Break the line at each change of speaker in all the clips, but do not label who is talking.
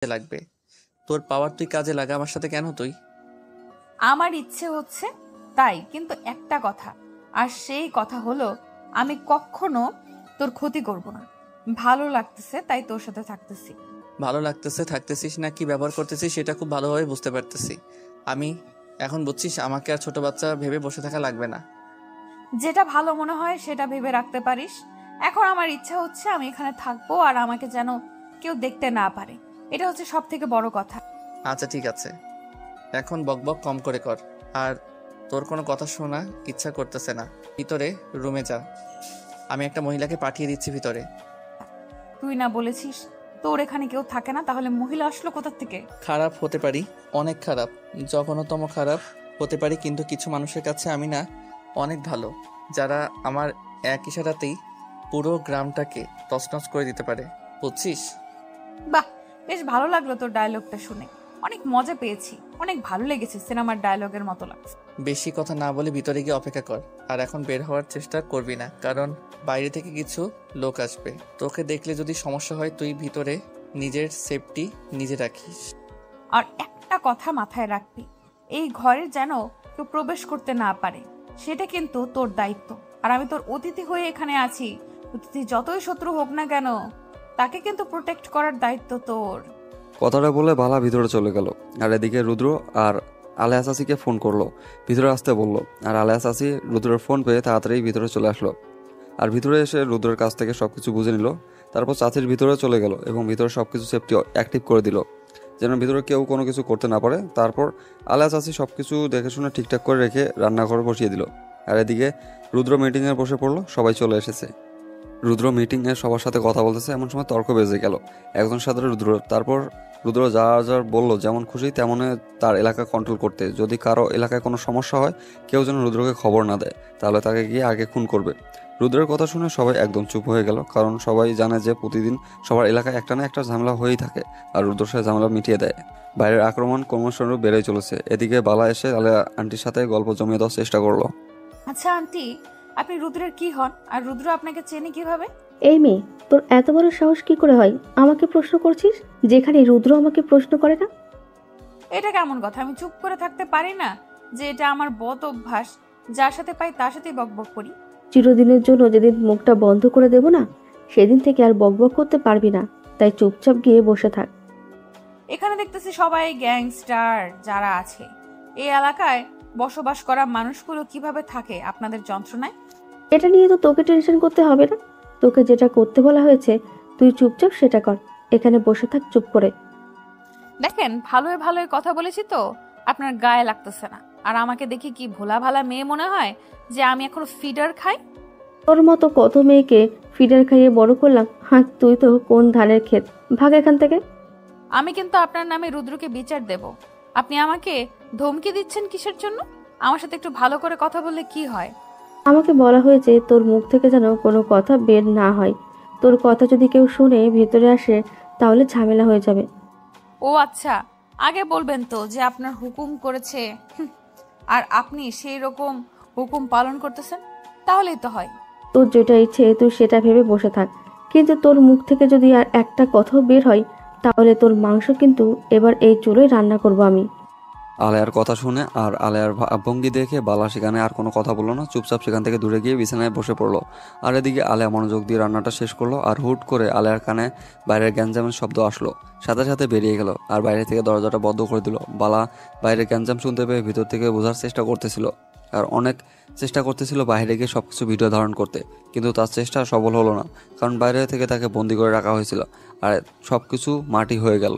লাগবে। তোর পাওয়ার তুই কাজে লাগা আমার সাথে কেন তুই?
আমার ইচ্ছে হচ্ছে তাই, কিন্তু একটা কথা, আর সেই কথা হলো আমি কখনো তোর ক্ষতি করব না। ভালো লাগতেছে তাই তোর সাথে থাকতেছি।
ভালো লাগতেছে থাকতেছিস না কি ব্যবহার করতেছিস সেটা খুব ভালোভাবে বুঝতে পারতেছি। আমি এখন বুঝছিস আমাকে আর ছোট বাচ্চা ভেবে বসে থাকা লাগবে না।
যেটা ভালো মনে হয় সেটা ভেবে রাখতে পারিস। এখন আমার ইচ্ছা হচ্ছে আমি এখানে থাকবো আর আমাকে যেন কেউ দেখতে না পারে, এটা হচ্ছে সব থেকে বড় কথা।
আচ্ছা ঠিক আছে, এখন বকবক কম করে কর। আর তোর কোনো কথা শোনা ইচ্ছা করতেছে না। ভিতরে রুমে যা, আমি একটা মহিলাকে পাঠিয়ে দিচ্ছি ভিতরে।
তুই না বলেছিস তোর এখানে কেউ থাকে না, তাহলে মহিলা আসলো কোথা থেকে?
খারাপ হতে পারি, অনেক খারাপ, জঘন্যতম খারাপ হতে পারি, কিন্তু কিছু মানুষের কাছে আমি না অনেক ভালো, যারা আমার এক ইশারাতেই পুরো গ্রামটাকে তছনছ করে দিতে পারে, বুঝছিস?
বাহ, বেশ ভালো লাগলো তোর ডায়লগটা শুনে। অনেক মজা পেয়েছি, অনেক ভালো লেগেছে, সিনেমার ডায়লগের মতো লাগছে।
বেশি কথা না বলে ভিতরে গিয়ে অপেক্ষা কর। আর এখন বের হওয়ার চেষ্টা করবি না, কারণ বাইরে থেকে কিছু লোক আসবে। তোকে দেখলে যদি সমস্যা হয় তুই ভিতরে নিজের সেফটি নিজে রাখিস।
আর একটা কথা মাথায় রাখবি, এই ঘরে যেন কেউ প্রবেশ করতে না পারে, সেটা কিন্তু তোর দায়িত্ব। আর আমি তোর অতিথি হয়ে এখানে আছি, অতিথি যতই শত্রু হোক না কেন তাকে কিন্তু প্রোটেক্ট করার দায়িত্ব তোর।
কথাটা বলে বালা ভিতরে চলে গেল। আর এদিকে রুদ্র আর আলেয়া চাচিকে ফোন করলো, ভিতরে আসতে বলল। আর আলেয়া চাচি রুদ্রের ফোন পেয়ে তাড়াতাড়ি ভিতরে চলে আসলো। আর ভিতরে এসে রুদ্রের কাছ থেকে সবকিছু বুঝে নিল। তারপর চাচির ভিতরে চলে গেল এবং ভিতরে সবকিছু সেফটি অ্যাক্টিভ করে দিল, যেন ভিতরে কেউ কোনো কিছু করতে না পারে। তারপর আলেয়া চাচি সবকিছু দেখে শুনে ঠিকঠাক করে রেখে রান্নাঘরে বসিয়ে দিল। আর এদিকে রুদ্র মিটিংয়ে বসে পড়লো, সবাই চলে এসেছে। রুদ্র মিটিংয়ে সবার সাথে কথা বলতেছে, এমন সময় তর্ক বেজে গেল একজনের সাথে রুদ্র। তারপর রুদ্র যা যা বললো যেমন খুশি তেমন তার এলাকা কন্ট্রোল করতে, যদি কারো এলাকায় কোনো সমস্যা হয় কেউ যেন রুদ্রকে খবর না দেয়, তাহলে তাকে গিয়ে আগে খুন করবে। রুদ্রের কথা শুনে সবাই একদম চুপ হয়ে গেল, কারণ সবাই জানে যে প্রতিদিন সবার এলাকায় একটা না একটা ঝামেলা হয়েই থাকে, আর রুদ্র সে ঝামেলা মিটিয়ে দেয়। বাইরের আক্রমণ ক্রমশ বেড়েই চলেছে। এদিকে বালা এসে আলেয়া আন্টির সাথে গল্প জমিয়ে দেওয়ার চেষ্টা করলো।
আচ্ছা আন্টি, আপনি রুদ্রের কি হন আর রুদ্র আপনাকে চেনে কিভাবে?
এই মেয়ে, তোর এত বড় সাহস কি করে হয় আমাকে প্রশ্ন করছিস, যেখানে রুদ্র আমাকে প্রশ্ন করে না?
এটা কেমন কথা? আমি চুপ করে থাকতে পারি না যে এটা আমার বদ অভ্যাস, যার সাথে পাই তার সাথেই বকবক করি।
চিরদিনের জন্য যেদিন মুখটা বন্ধ করে দেব না, সেদিন থেকে আর বকবক করতে পারবি না, তাই চুপচাপ গিয়ে বসে থাক।
এখানে দেখতেছি সবাই গ্যাংস্টার যারা আছে, এই এলাকায় বসবাস করা মানুষগুলো কিভাবে থাকে আপনাদের যন্ত্রণায়?
এটা নিয়ে তো তোকে টেনশন করতে হবে না। তোকে যেটা করতে বলা হয়েছে তুই চুপচাপ সেটা কর, এখানে বসে থাক চুপ করে।
দেখেন, ভালোই ভালোই কথা বলেছি তো আপনার গায়ে লাগতেছে না, আর আমাকে দেখি কি ভোলা ভালা মেয়ে মনে হয় যে আমি এখনো ফিডার খাই?
তোর মতো কত মেয়েকে ফিডার খাইয়ে বড় করলাম, হ্যাঁ তুই তো কোন ধানের ক্ষেত, ভাগ এখান থেকে।
আমি কিন্তু আপনার নামে রুদ্রকে বিচার দেব। আপনি আমাকে ধমকি দিচ্ছেন কিসের জন্য? আমার সাথে একটু ভালো করে কথা বললে কি হয়?
আমাকে বলা হয়েছে তোর মুখ থেকে যেন কোনো কথা বের না হয়, তোর কথা যদি কেউ শুনে ভেতরে আসে তাহলে ঝামেলা হয়ে যাবে।
ও আচ্ছা, আগে বলবেন তো যে আপনার হুকুম করেছে, আর আপনি সেই রকম হুকুম পালন করতেছেন, তাহলেই তো হয়।
তোর যেটা ইচ্ছে তুই সেটা ভেবে বসে থাক, কিন্তু তোর মুখ থেকে যদি আর একটা কথাও বের হয় তাহলে তোর মাংস কিন্তু এবার এই চুলোয় রান্না করব আমি।
আলেয়ার কথা শুনে আর আলেয়ার ভঙ্গি দেখে বালা সেখানে আর কোনো কথা বললো না, চুপচাপ সেখান থেকে দূরে গিয়ে বিছানায় বসে পড়লো। আর এদিকে আলেয়া মনোযোগ দিয়ে রান্নাটা শেষ করলো। আর হুট করে আলেয়ার কানে বাইরের গ্যাঞ্জামের শব্দ আসলো, সাথে সাথে বেরিয়ে গেল আর বাইরে থেকে দরজাটা বন্ধ করে দিল। বালা বাইরের গ্যাঞ্জাম শুনতে পেয়ে ভিতর থেকে বোঝার চেষ্টা করতেছিল, আর অনেক চেষ্টা করতেছিল বাইরে গিয়ে সবকিছু ভিডিও ধারণ করতে, কিন্তু তার চেষ্টা সফল হলো না, কারণ বাইরে থেকে তাকে বন্দি করে রাখা হয়েছিল আর সবকিছু মাটি হয়ে গেল।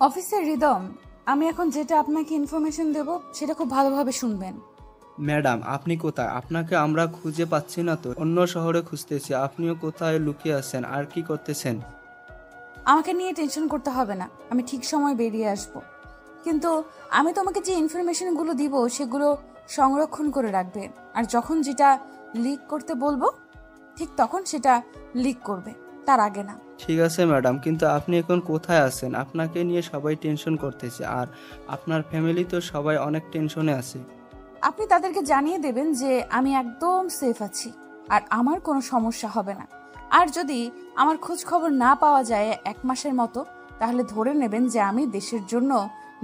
অফিসার রিদম, আমি এখন যেটা আপনাকে ইনফরমেশন দেব সেটা খুব ভালোভাবে শুনবেন।
ম্যাডাম, আপনি কোথায়? আপনাকে আমরা খুঁজে পাচ্ছি না তো, অন্য শহরে খুঁজতেছি। আপনিও কোথায় লুকিয়ে আছেন আর কি করতেছেন?
আমাকে নিয়ে টেনশন করতে হবে না, আমি ঠিক সময় বেরিয়ে আসব। কিন্তু আমি তোমাকে যে ইনফরমেশনগুলো দিব সেগুলো সংরক্ষণ করে রাখবে, আর যখন যেটা লিক করতে বলবো ঠিক তখন সেটা লিক করবে, তার আগে না।
ঠিক আছে ম্যাডাম, কিন্তু আপনি এখন কোথায় আছেন? আপনাকে নিয়ে সবাই টেনশন করতেছে, আর আপনার ফ্যামিলি তো সবাই অনেক টেনশনে আছে।
আপনি তাদেরকে জানিয়ে দেবেন যে আমি একদম সেফ আছি আর আমার কোনো সমস্যা হবে না। আর যদি আমার খোঁজ খবর না পাওয়া যায় 1 মাসের মতো, তাহলে ধরে নেবেন যে আমি দেশের জন্য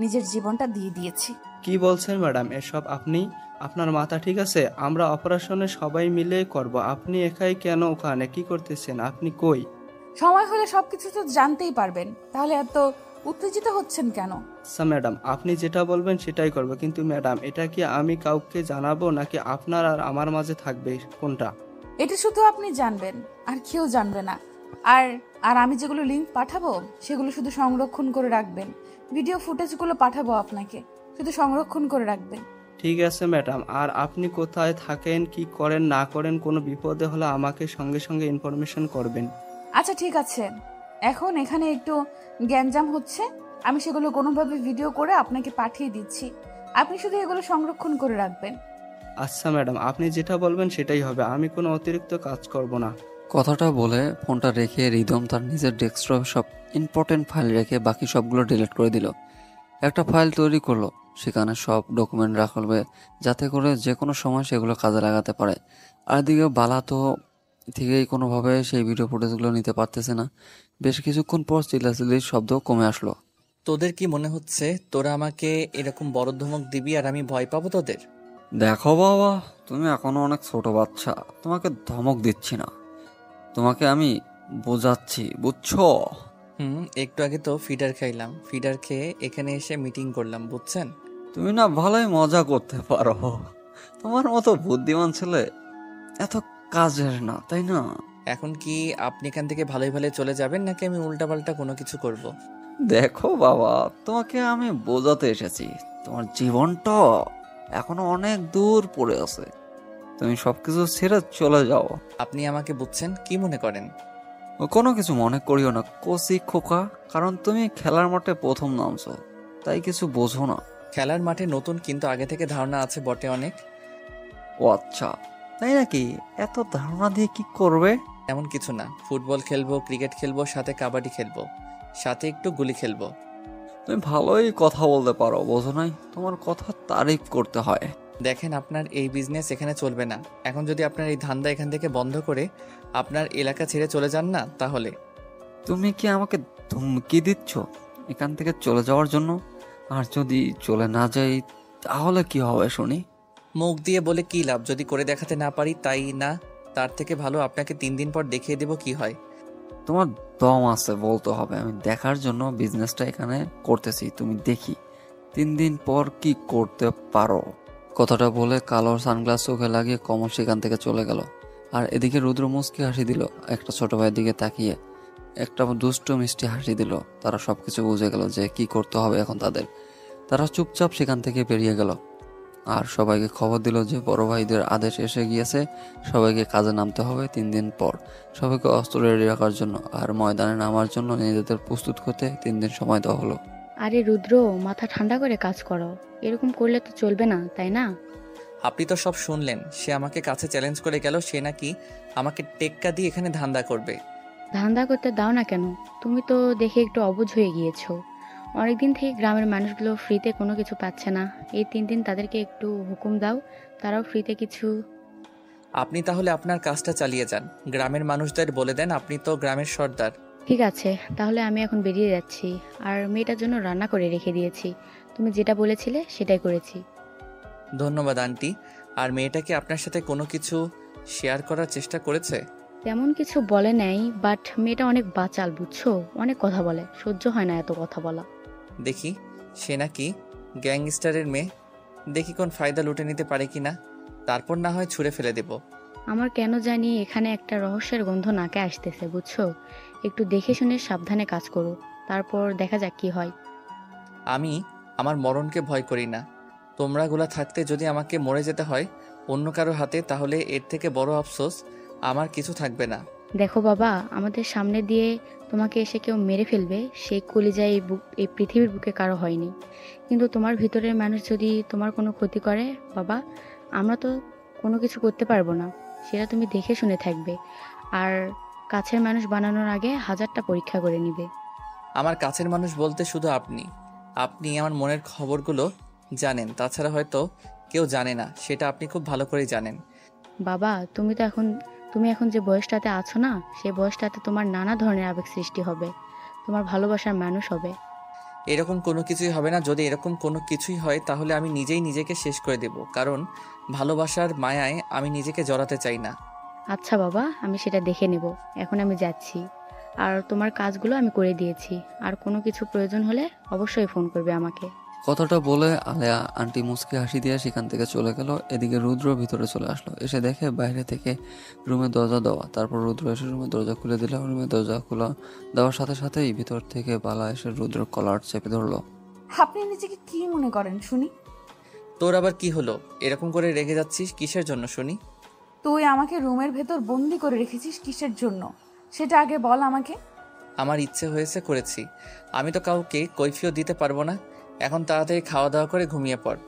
নিজের জীবনটা দিয়ে দিয়েছি।
কি বলছেন ম্যাডাম এসব? আপনি আপনার মাথা ঠিক আছে? আমরা অপারেশনে সবাই মিলে করব, আপনি একাই কেন ওখানে কি করতেছেন? আপনি কই?
সময় হলে সবকিছু তো জানতেই পারবেন, তাহলে এত উত্তেজিত হচ্ছেন কেন?
আচ্ছা ম্যাডাম, আপনি যেটা বলবেন সেটাই করব, কিন্তু ম্যাডাম এটা কি আমি কাউকে জানাবো নাকি আপনার আর আমার মাঝে থাকবে, কোনটা?
এটা শুধু আপনি জানবেন, আর কেউ জানবে না। আর আর আমি যেগুলো লিংক পাঠাবো সেগুলো শুধু সংরক্ষণ করে রাখবেন। ভিডিও ফুটেজগুলো পাঠাবো আপনাকে, শুধু সংরক্ষণ করে রাখবেন।
ঠিক আছে ম্যাডাম। আর আপনি কোথায় থাকেন, কি করেন না করেন, কোনো বিপদে হলে আমাকে সঙ্গে সঙ্গে ইনফরমেশন করবেন।
আচ্ছা ঠিক আছে, এখন এখানে একটু গ্যাঞ্জাম হচ্ছে, আমি সেগুলো কোনোভাবে ভিডিও করে আপনাকে পাঠিয়ে দিচ্ছি। আপনি শুধু এগুলো সংরক্ষণ করে রাখবেন।
আচ্ছা ম্যাডাম, আপনি যেটা বলবেন সেটাই হবে, আমি কোনো অতিরিক্ত কাজ করব না।
কথাটা বলে ফোনটা রেখে রিদম তার নিজের ডেস্কটপে সব ইম্পর্টেন্ট ফাইল রেখে বাকি সবগুলো ডিলিট করে দিল। একটা ফাইল তৈরি করলো, সেখানে সব ডকুমেন্ট রাখবে যাতে করে যে কোনো সময় সেগুলো কাজে লাগাতে পারে। আর এদিকে বালা তো থেকেই কোনোভাবে সেই ভিডিও ফুটেজগুলো নিতে পারতেছে না। বেশ কিছুক্ষণ পর চিল্লাচিল্লির শব্দ কমে আসলো।
তোদের কি মনে হচ্ছে তোরা আমাকে এরকম বড় ধমক দিবি আর আমি ভয় পাবো তোদের?
দেখো বাবা, তুমি এখনো অনেক ছোট বাচ্চা, তোমাকে ধমক দিচ্ছি না, তোমাকে আমি বোঝাচ্ছি, বুঝছো?
একটু আগে তো ফিডার খাইলাম, ফিডার খেয়ে এখানে এসে মিটিং করলাম, বুঝছেন?
তুমি না ভালোই মজা করতে পারো, তোমার মতো বুদ্ধিমান ছেলে এত কাজের না, তাই না?
এখন কি আপনি এখান থেকে ভালোই ভালোই চলে যাবেন নাকি আমি উল্টাপাল্টা কোনো কিছু করব?
দেখো বাবা, তোমাকে আমি বোঝাতে এসেছি, তোমার জীবনটা এখনো অনেক দূর পড়ে আছে, তুমি সবকিছু ছেড়ে চলে যাও।
আপনি আমাকে বুঝছেন কি মনে করেন?
কোনো কিছু মনে করিও না কচি খোকা, কারণ তুমি খেলার মাঠে প্রথম নামছো, তাই কিছু বোঝো না।
খেলার মাঠে নতুন, কিন্তু আগে থেকে ধারণা আছে বটে অনেক।
ও আচ্ছা, তাই নাকি? এত ধারণা দিয়ে কি করবে?
এমন কিছু না, ফুটবল খেলবো, ক্রিকেট খেলবো, সাথে কাবাডি খেলবো, সাথে একটু গুলি খেলবো।
তুমি ভালোই কথা বলতে পারো, বোঝো নাই? তোমার কথা তারিফ করতে হয়।
দেখেন, আপনার এই বিজনেস এখানে চলবে না। এখন যদি আপনার এই ধান্দা এখান থেকে বন্ধ করে আপনার এলাকা ছেড়ে চলে যান না, তাহলে।
তুমি কি আমাকে ধমকি দিচ্ছ এখান থেকে চলে যাওয়ার জন্য? আর যদি চলে না যাই তাহলে কি হবে শুনি?
মুখ দিয়ে বলে কি লাভ যদি করে দেখাতে না পারি, তাই না? তার থেকে ভালো আপনাকে 3 দিন পর দেখিয়ে দেব কি হয়।
তোমার দম আছে বলতে হবে, আমি দেখার জন্য বিজনেসটা এখানে করতেছি, তুমি দেখি 3 দিন পর কি করতে পারো। কথাটা বলে কালোর সানগ্লাস চোখে লাগিয়ে কমল সেখান থেকে চলে গেল। আর এদিকে রুদ্র মুচকি হাসি দিল, একটা ছোট ভাইয়ের দিকে তাকিয়ে একটা দুষ্ট মিষ্টি হাসি দিল। তারা সবকিছু বুঝে গেল যে কি করতে হবে এখন তাদের। তারা চুপচাপ সেখান থেকে বেরিয়ে গেল আর সবাইকে খবর দিল যে বড় ভাইদের আদেশ এসে গিয়েছে, সবাইকে কাজে নামতে হবে 3 দিন পর। সবাইকে অস্ত্র রেডি রাখার জন্য আর ময়দানে নামার জন্য নিজেদের প্রস্তুত করতে 3 দিন সময় দেওয়া হলো।
আরে রুদ্র, মাথা ঠান্ডা করে কাজ করো, এরকম করলে তো চলবে না, তাই না?
আপনি তো সব শুনলেন, সে আমাকে কাছে চ্যালেঞ্জ করে গেল, সে নাকি আমাকে টেক্কা দিয়ে এখানে ধান্দা করবে।
ধান্দা করতে দাও না কেন? তুমি তো দেখে একটু অবুঝ হয়ে গিয়েছো। অনেকদিন থেকে গ্রামের মানুষগুলো ফ্রিতে কোনো কিছু পাচ্ছে না, এই 3 দিন তাদেরকে একটু হুকুম দাও, তারাও ফ্রিতে কিছু।
আপনি তাহলে আপনার কাজটা চালিয়ে যান, গ্রামের মানুষদের বলে দেন আপনি তো গ্রামের সর্দার।
ঠিক আছে, তাহলে আমি এখন বেরিয়ে যাচ্ছি। আর মেয়েটার জন্য রান্না করে রেখে দিয়েছি, তুমি যেটা বলেছিলে সেটাই করেছি।
ধন্যবাদ আন্টি। আর মেয়েটা কি আপনার সাথে কোনো কিছু শেয়ার করার চেষ্টা করেছে?
তেমন কিছু বলে নাই, বাট মেয়েটা অনেক বাচাল, বুঝছো? অনেক কথা বলে, সহ্য হয় না এত কথা বলা।
দেখি, সে নাকি গ্যাংস্টারের মেয়ে, দেখি কোন ফায়দা লুটে নিতে পারে কিনা, তারপর না হয় ছুঁড়ে ফেলে দেব।
আমার কেন জানি এখানে একটা রহস্যের গন্ধ নাকে আসতেছে, বুঝছো? একটু দেখে শুনে সাবধানে কাজ করো, তারপর দেখা যাক কি হয়।
আমি আমার মরণকে ভয় করি না, তোমরাগুলা থাকতে যদি আমাকে মরে যেতে হয় অন্য কারো হাতে, তাহলে এর থেকে বড় আফসোস আমার কিছু থাকবে না।
দেখো বাবা, আমাদের সামনে দিয়ে তোমাকে এসে কেউ মেরে ফেলবে সেই কলিজায় এই পৃথিবীর বুকে কারো হয়নি, কিন্তু তোমার ভিতরের মানুষ যদি তোমার কোনো ক্ষতি করে বাবা, আমরা তো কোনো কিছু করতে পারবো না, সেটা তুমি দেখে শুনে থাকবে। আর কাছের মানুষ বানানোর আগে 1000টা পরীক্ষা করে নিবে।
আমার কাছের মানুষ বলতে শুধু আপনি। আপনি আমার মনের খবরগুলো জানেন, তাছাড়া হয়তো কেউ জানে না, সেটা আপনি খুব ভালো করেই জানেন।
বাবা, তুমি এখন যে বয়সটাতে আছো না, সেই বয়সটাতে তোমার নানা ধরনের আবেগ সৃষ্টি হবে, তোমার ভালোবাসার মানুষ হবে।
এরকম কোনো কিছুই হবে না। যদি এরকম কোনো কিছুই হয় তাহলে আমি নিজেই নিজেকে শেষ করে দেব, কারণ ভালোবাসার মায়ায় আমি নিজেকে জড়াতে চাই না।
আচ্ছা বাবা, আমি সেটা দেখে নেব। এখন আমি যাচ্ছি, আর তোমার কাজগুলো আমি করে দিয়েছি। আর কোনো কিছু প্রয়োজন হলে অবশ্যই ফোন করবে আমাকে।
কথাটা বলে আলেয়া আন্টি মুচকি হাসি দিয়ে সেখান থেকে চলে গেল। এদিকে রুদ্র ভিতরে চলে আসলো, এসে দেখে বাইরে থেকে রুমের দরজা দেওয়া। তারপর রুদ্র এসে রুমের দরজা খুলে দিল। রুমের দরজা খোলা দেওয়ার সাথে সাথেই ভিতর থেকে বালা এসে রুদ্র কলার চেপে ধরলো।
আপনি নিজেকে কি মনে করেন শুনি?
তোর আবার কি হলো? এরকম করে রেগে যাচ্ছিস কিসের জন্য শুনি?
তুই আমাকে রুমের ভেতর বন্দি করে রেখেছিস কিসের জন্য সেটা আগে বল আমাকে।
আমার ইচ্ছে হয়েছে করেছি, আমি তো কাউকে কৈফিয়ত দিতে পারবো না। এখন তাড়াতাড়ি খাওয়া দাওয়া করে ঘুমিয়ে পড়।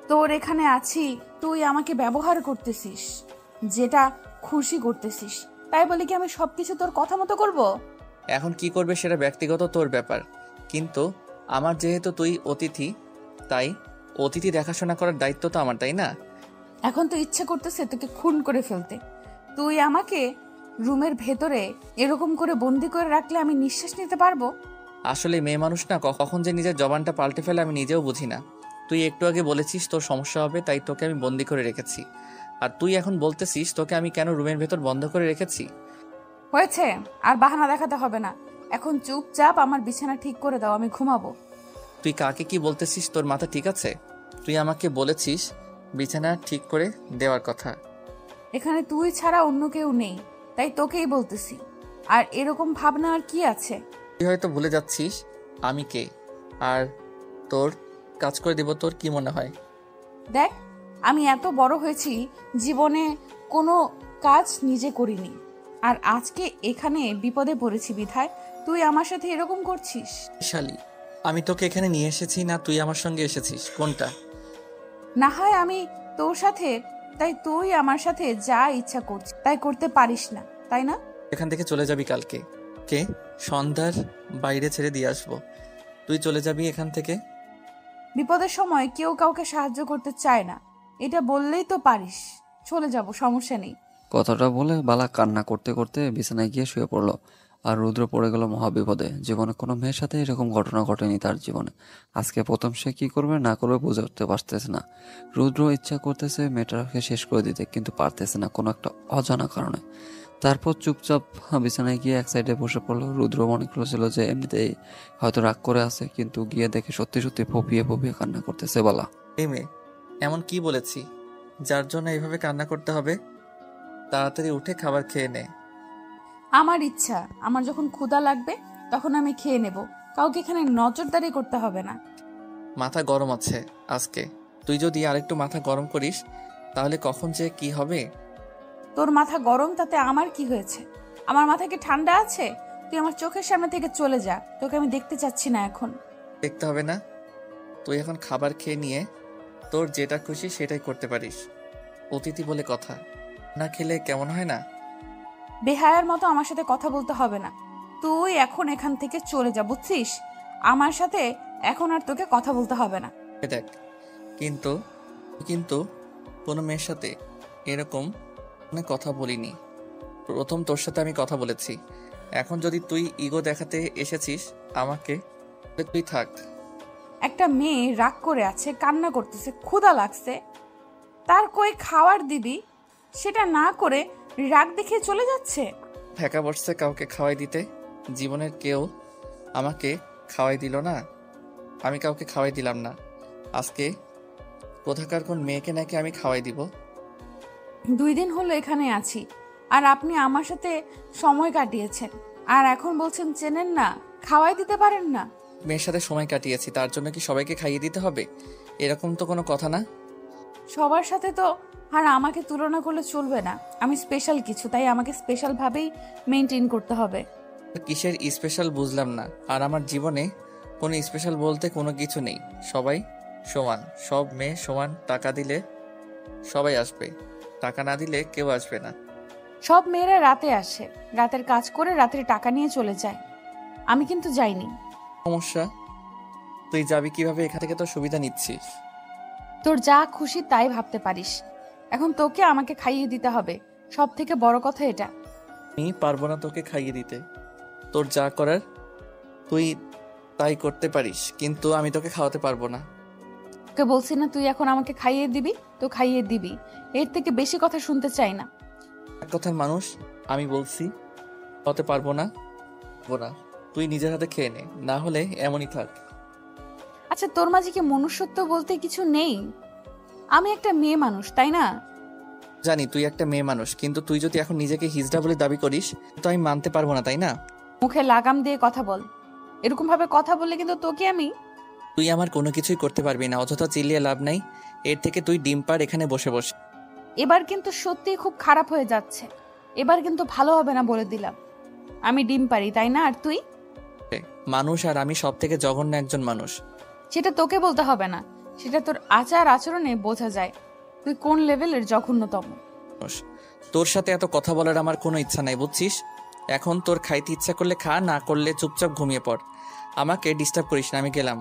তোর এখানে আছি, তুই আমাকে ব্যবহার করতেছিস, যেটা খুশি করতেছিস, তাই বলে কি আমি সবকিছু তোর কথা মতো করব?
এখন কি করবে সেটা ব্যক্তিগত তোর ব্যাপার, কিন্তু আমার যেহেতু তুই অতিথি, তাই অতিথি দেখাশোনা করার দায়িত্ব তো আমার, তাই না?
এখন তো ইচ্ছে করতেছে তোকে খুন করে ফেলতে। তুই আমাকে রুমের ভেতরে এরকম করে বন্দি করে রাখলে আমি নিঃশ্বাস নিতে পারবো?
আসলে মেয়ে মানুষ না, কখন যে নিজের জবানটা পাল্টে ফেলে আমি নিজেও বুঝি না। তুই একটু আগে বলেছিস তোর সমস্যা হবে, তাই তোকে আমি বন্দি করে রেখেছি, আর তুই এখন বলতেছিস তোকে আমি কেন রুমের ভেতর বন্ধ করে রেখেছি।
হয়েছে, আর বাহানা দেখাতে হবে না। এখন চুপচাপ আমার বিছানা ঠিক করে দাও, আমি ঘুমাবো।
তুই কাকে কি বলতেছিস? তোর মাথা ঠিক আছে? তুই আমাকে বলেছিস বিছানা ঠিক করে দেওয়ার কথা।
এখানে তুই ছাড়া অন্য কেউ নেই, তাই তোকেই বলতেছি। আর এরকম ভাবনা আর কি আছে?
তুই হয়তো ভুলে যাচ্ছিস আমি কে, আর তোর কাজ করে দেব। তোর কি মনে হয়?
দেখ, আমি এত বড় হয়েছি, জীবনে কোনো কাজ নিজে করিনি, আর আজকে এখানে বিপদে পড়েছি বিধায় তুই আমার সাথে এরকম করছিস।
শালি, আমি তোকে এখানে নিয়ে এসেছি না তুই আমার সঙ্গে এসেছিস? কোনটা?
না হয় আমি তোর সাথে, তাই তুই আমার সাথে যা ইচ্ছা করছিস তাই করতে পারিস না, তাই না?
এখান থেকে চলে যাবি কালকে, কে সন্ধ্যার বাইরে ছেড়ে দিয়ে আসবো। তুই চলে যাবি এখান থেকে।
বিপদের সময় কেউ কাউকে সাহায্য করতে চায় না, এটা বললেই তো পারিস। চলে যাব, সমস্যা নেই।
কথাটা বলে বালা কান্না করতে করতে বিছানায় গিয়ে শুয়ে পড়লো। আর রুদ্র পড়ে গেল মহাবিপদে। জীবনে কোনো মেয়ের সাথে এরকম ঘটনা ঘটেনি তার জীবনে। আজকে প্রথম সে কি করবে না করবে বুঝে উঠতে পারতেছে না। রুদ্র ইচ্ছা করতেছে মেয়েটাকে শেষ করে দিতে, কিন্তু পারতেছে না কোনো একটা অজানা কারণে। তারপর চুপচাপ বিছানায় গিয়ে এক সাইডে বসে পড়লো। রুদ্র মনে করেছিল যে এমনিতেই হয়তো রাগ করে আছে, কিন্তু গিয়ে দেখে সত্যি সত্যি ফুপিয়ে ফুপিয়ে কান্না করতেছে বালা।
এই মেয়ে, এমন কি বলেছি যার জন্য এইভাবে কান্না করতে হবে? তাড়াতাড়ি উঠে খাবার খেয়ে নে।
আমার ইচ্ছা, আমার যখন ক্ষুধা লাগবে তখন আমি খেয়ে নেব, কাউকে এখানে নজরদারি করতে হবে না।
মাথা গরম আছে আজকে, তুই যদি আরেকটু মাথা গরম করিস তাহলে কখন যে কি হবে।
তোর মাথা গরম তাতে আমার কি হয়েছে? আমার মাথা কি ঠান্ডা আছে? তুই আমার চোখের সামনে থেকে চলে যা, তোকে আমি দেখতে চাচ্ছি না এখন।
দেখতে হবে না, তুই এখন খাবার খেয়ে নিয়ে তোর যেটা খুশি সেটাই করতে পারিস। অতিথি বলে কথা, না খেলে কেমন হয় না?
বেহায়ার মতো আমার সাথে কথা বলতে হবে না। তুই এখন এখান থেকে চলে যা, বুঝছিস? আমার সাথে এখন আর তোকে কথা বলতে হবে না।
দেখ, কিন্তু কিন্তু কোনো মেয়ের সাথে এরকম কথা বলিনি। প্রথম তোর সাথে আমি কথা বলেছি। এখন যদি তুই ইগো দেখাতে এসেছিস আমাকে, তাহলে তুই থাক।
একটা মেয়ে রাগ করে আছে, কান্না করতেছে, ক্ষুধা লাগছে, তার কই খাবার দিবি, সেটা না করে রাগ দেখিয়ে চলে যাচ্ছে।
ঠেকা বসছে কাউকে খাওয়াই দিতে। জীবনের কেউ আমাকে খাওয়াই দিল না, আমি কাউকে খাওয়াই দিলাম না। আজকে কোথাকার কোন মেয়েকে নাকি আমি খাওয়াই দিব।
2 দিন হলো এখানে আছি, আর আপনি আমার সাথে সময় কাটিয়েছেন, আর এখন বলছেন চেনেন না, খাওয়াই দিতে পারেন না।
মেয়ের সাথে সময় কাটিয়েছি তার জন্য কি সবাইকে খাইয়ে দিতে হবে? এরকম তো কোনো কথা না।
সবার সাথে তো আর আমাকে তুলনা করলে চলবে না। আমি স্পেশাল কিছু, তাই আমাকে স্পেশাল ভাবেই মেনটেন করতে হবে।
কিসের স্পেশাল বুঝলাম না। আর আমার জীবনে কোনো স্পেশাল বলতে কোনো কিছু নেই। সবাই সমান, সব মেয়ে সমান। টাকা দিলে সবাই আসবে, টাকা না দিলে কেউ আসবে না।
সব মেয়েরা রাতে আসে, রাতের কাজ করে রাতের টাকা নিয়ে চলে যায়। আমি কিন্তু যাইনি।
সমস্যা? তুই যাবি কিভাবে? এখান থেকে তো সুবিধা নিচ্ছিস।
তোর যা খুশি তাই ভাবতে পারিস। এখন তোকে আমাকে খাইয়ে দিতে হবে, সব থেকে বড় কথা এটা।
আমি পারবো না তোকে খাইয়ে দিতে। তোর যা করার তুই তাই করতে পারিস, কিন্তু আমি তোকে খাওয়াতে পারবো না।
তোকে বলছি না তুই এখন আমাকে খাইয়ে দিবি, তো খাইয়ে দিবি। এর থেকে বেশি কথা শুনতে চাই না।
এক কথার মানুষ, আমি বলছি খাওয়াতে পারবো না। তুই নিজের হাতে খেয়ে নে, না হলে এমনই থাক।
আচ্ছা, তোর মাঝে কি মনুষ্যত্ব বলতে কিছু নেই? আমি একটা মেয়ে মানুষ, তাই না?
জানি তুই একটা মেয়ে মানুষ, কিন্তু তুই যদি এখন নিজেকে হিজড়া বলে দাবি করিস তো আমি মানতে পারবো না, তাই না?
মুখে লাগাম দিয়ে কথা বল। এরকম ভাবে কথা বললে কিন্তু তোকে আমি...
তুই আমার কোনো কিছুই করতে পারবি না, অযথা চিল্লিয়ে লাভ নাই। এর থেকে তুই ডিম পার এখানে বসে বসে।
এবার কিন্তু সত্যিই খুব খারাপ হয়ে যাচ্ছে। এবার কিন্তু ভালো হবে না বলে দিলাম। আমি ডিম পারি, তাই না? আর তুই?
মানুষ, আর আমি সব থেকে জঘন্য একজন মানুষ।
সেটা তোকে বলতে হবে না, সেটা তোর আচার আচরণে বোঝা যায় তুই কোন লেভেলের জঘন্যতম।
তোর সাথে এত কথা বলার আমার কোনো ইচ্ছা নাই, বুঝছিস? এখন তোর খাইতে ইচ্ছা করলে খা, না করলে চুপচাপ ঘুমিয়ে পড়। আমাকে ডিস্টার্ব করিস না, আমি গেলাম।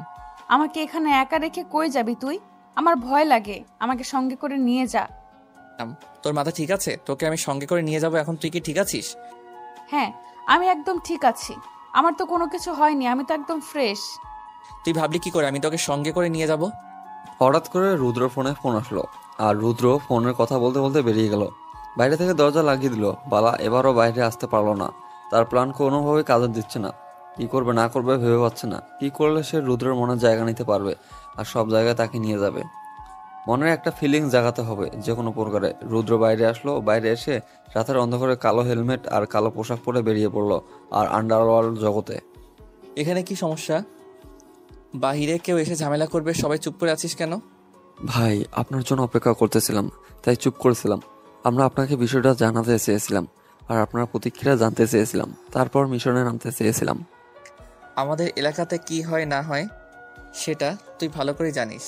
আমাকে এখানে একা রেখে কই যাবি তুই? আমার ভয় লাগে, আমাকে সঙ্গে করে নিয়ে যা।
তোর মাথা ঠিক আছে? তোকে আমি সঙ্গে করে নিয়ে যাব, এখন তুই কি ঠিক আছিস?
হ্যাঁ, আমি একদম ঠিক আছি। আমার তো কোনো কিছু হয়নি, আমি তো একদম ফ্রেশ।
তুই ভাবলি কি করে আমি তোকে সঙ্গে করে নিয়ে যাব?
হঠাৎ করে রুদ্র ফোনে ফোন আসলো, আর রুদ্র ফোনের কথা বলতে বলতে বেরিয়ে গেল। বাইরে থেকে দরজা লাগিয়ে দিল। বালা এবারও বাইরে আসতে পারলো না। তার প্ল্যান কোনোভাবে কাজে দিচ্ছে না। কি করবে না করবে ভেবে পাচ্ছে না। কি করলে সে রুদ্রের মনে জায়গা নিতে পারবে আর সব জায়গায় তাকে নিয়ে যাবে। মনের একটা ফিলিংস জাগাতে হবে যে কোনো প্রকারে। রুদ্র বাইরে আসলো। বাইরে এসে রাতের অন্ধকারে কালো হেলমেট আর কালো পোশাক পরে বেরিয়ে পড়লো আর আন্ডারওয়ার্ল্ড জগতে।
এখানে কি সমস্যা? বাহিরে কেউ এসে ঝামেলা করবে, সবাই চুপ করে আছিস কেন?
ভাই, আপনার জন্য অপেক্ষা করতেছিলাম, তাই চুপ করেছিলাম। আমরা আপনাকে বিষয়টা জানাতে চেয়েছিলাম আর আপনার প্রতিক্রিয়া জানতে চেয়েছিলাম, তারপর মিশনে নামতে চেয়েছিলাম।
আমাদের এলাকাতে কি হয় না হয় সেটা তুই ভালো করে জানিস।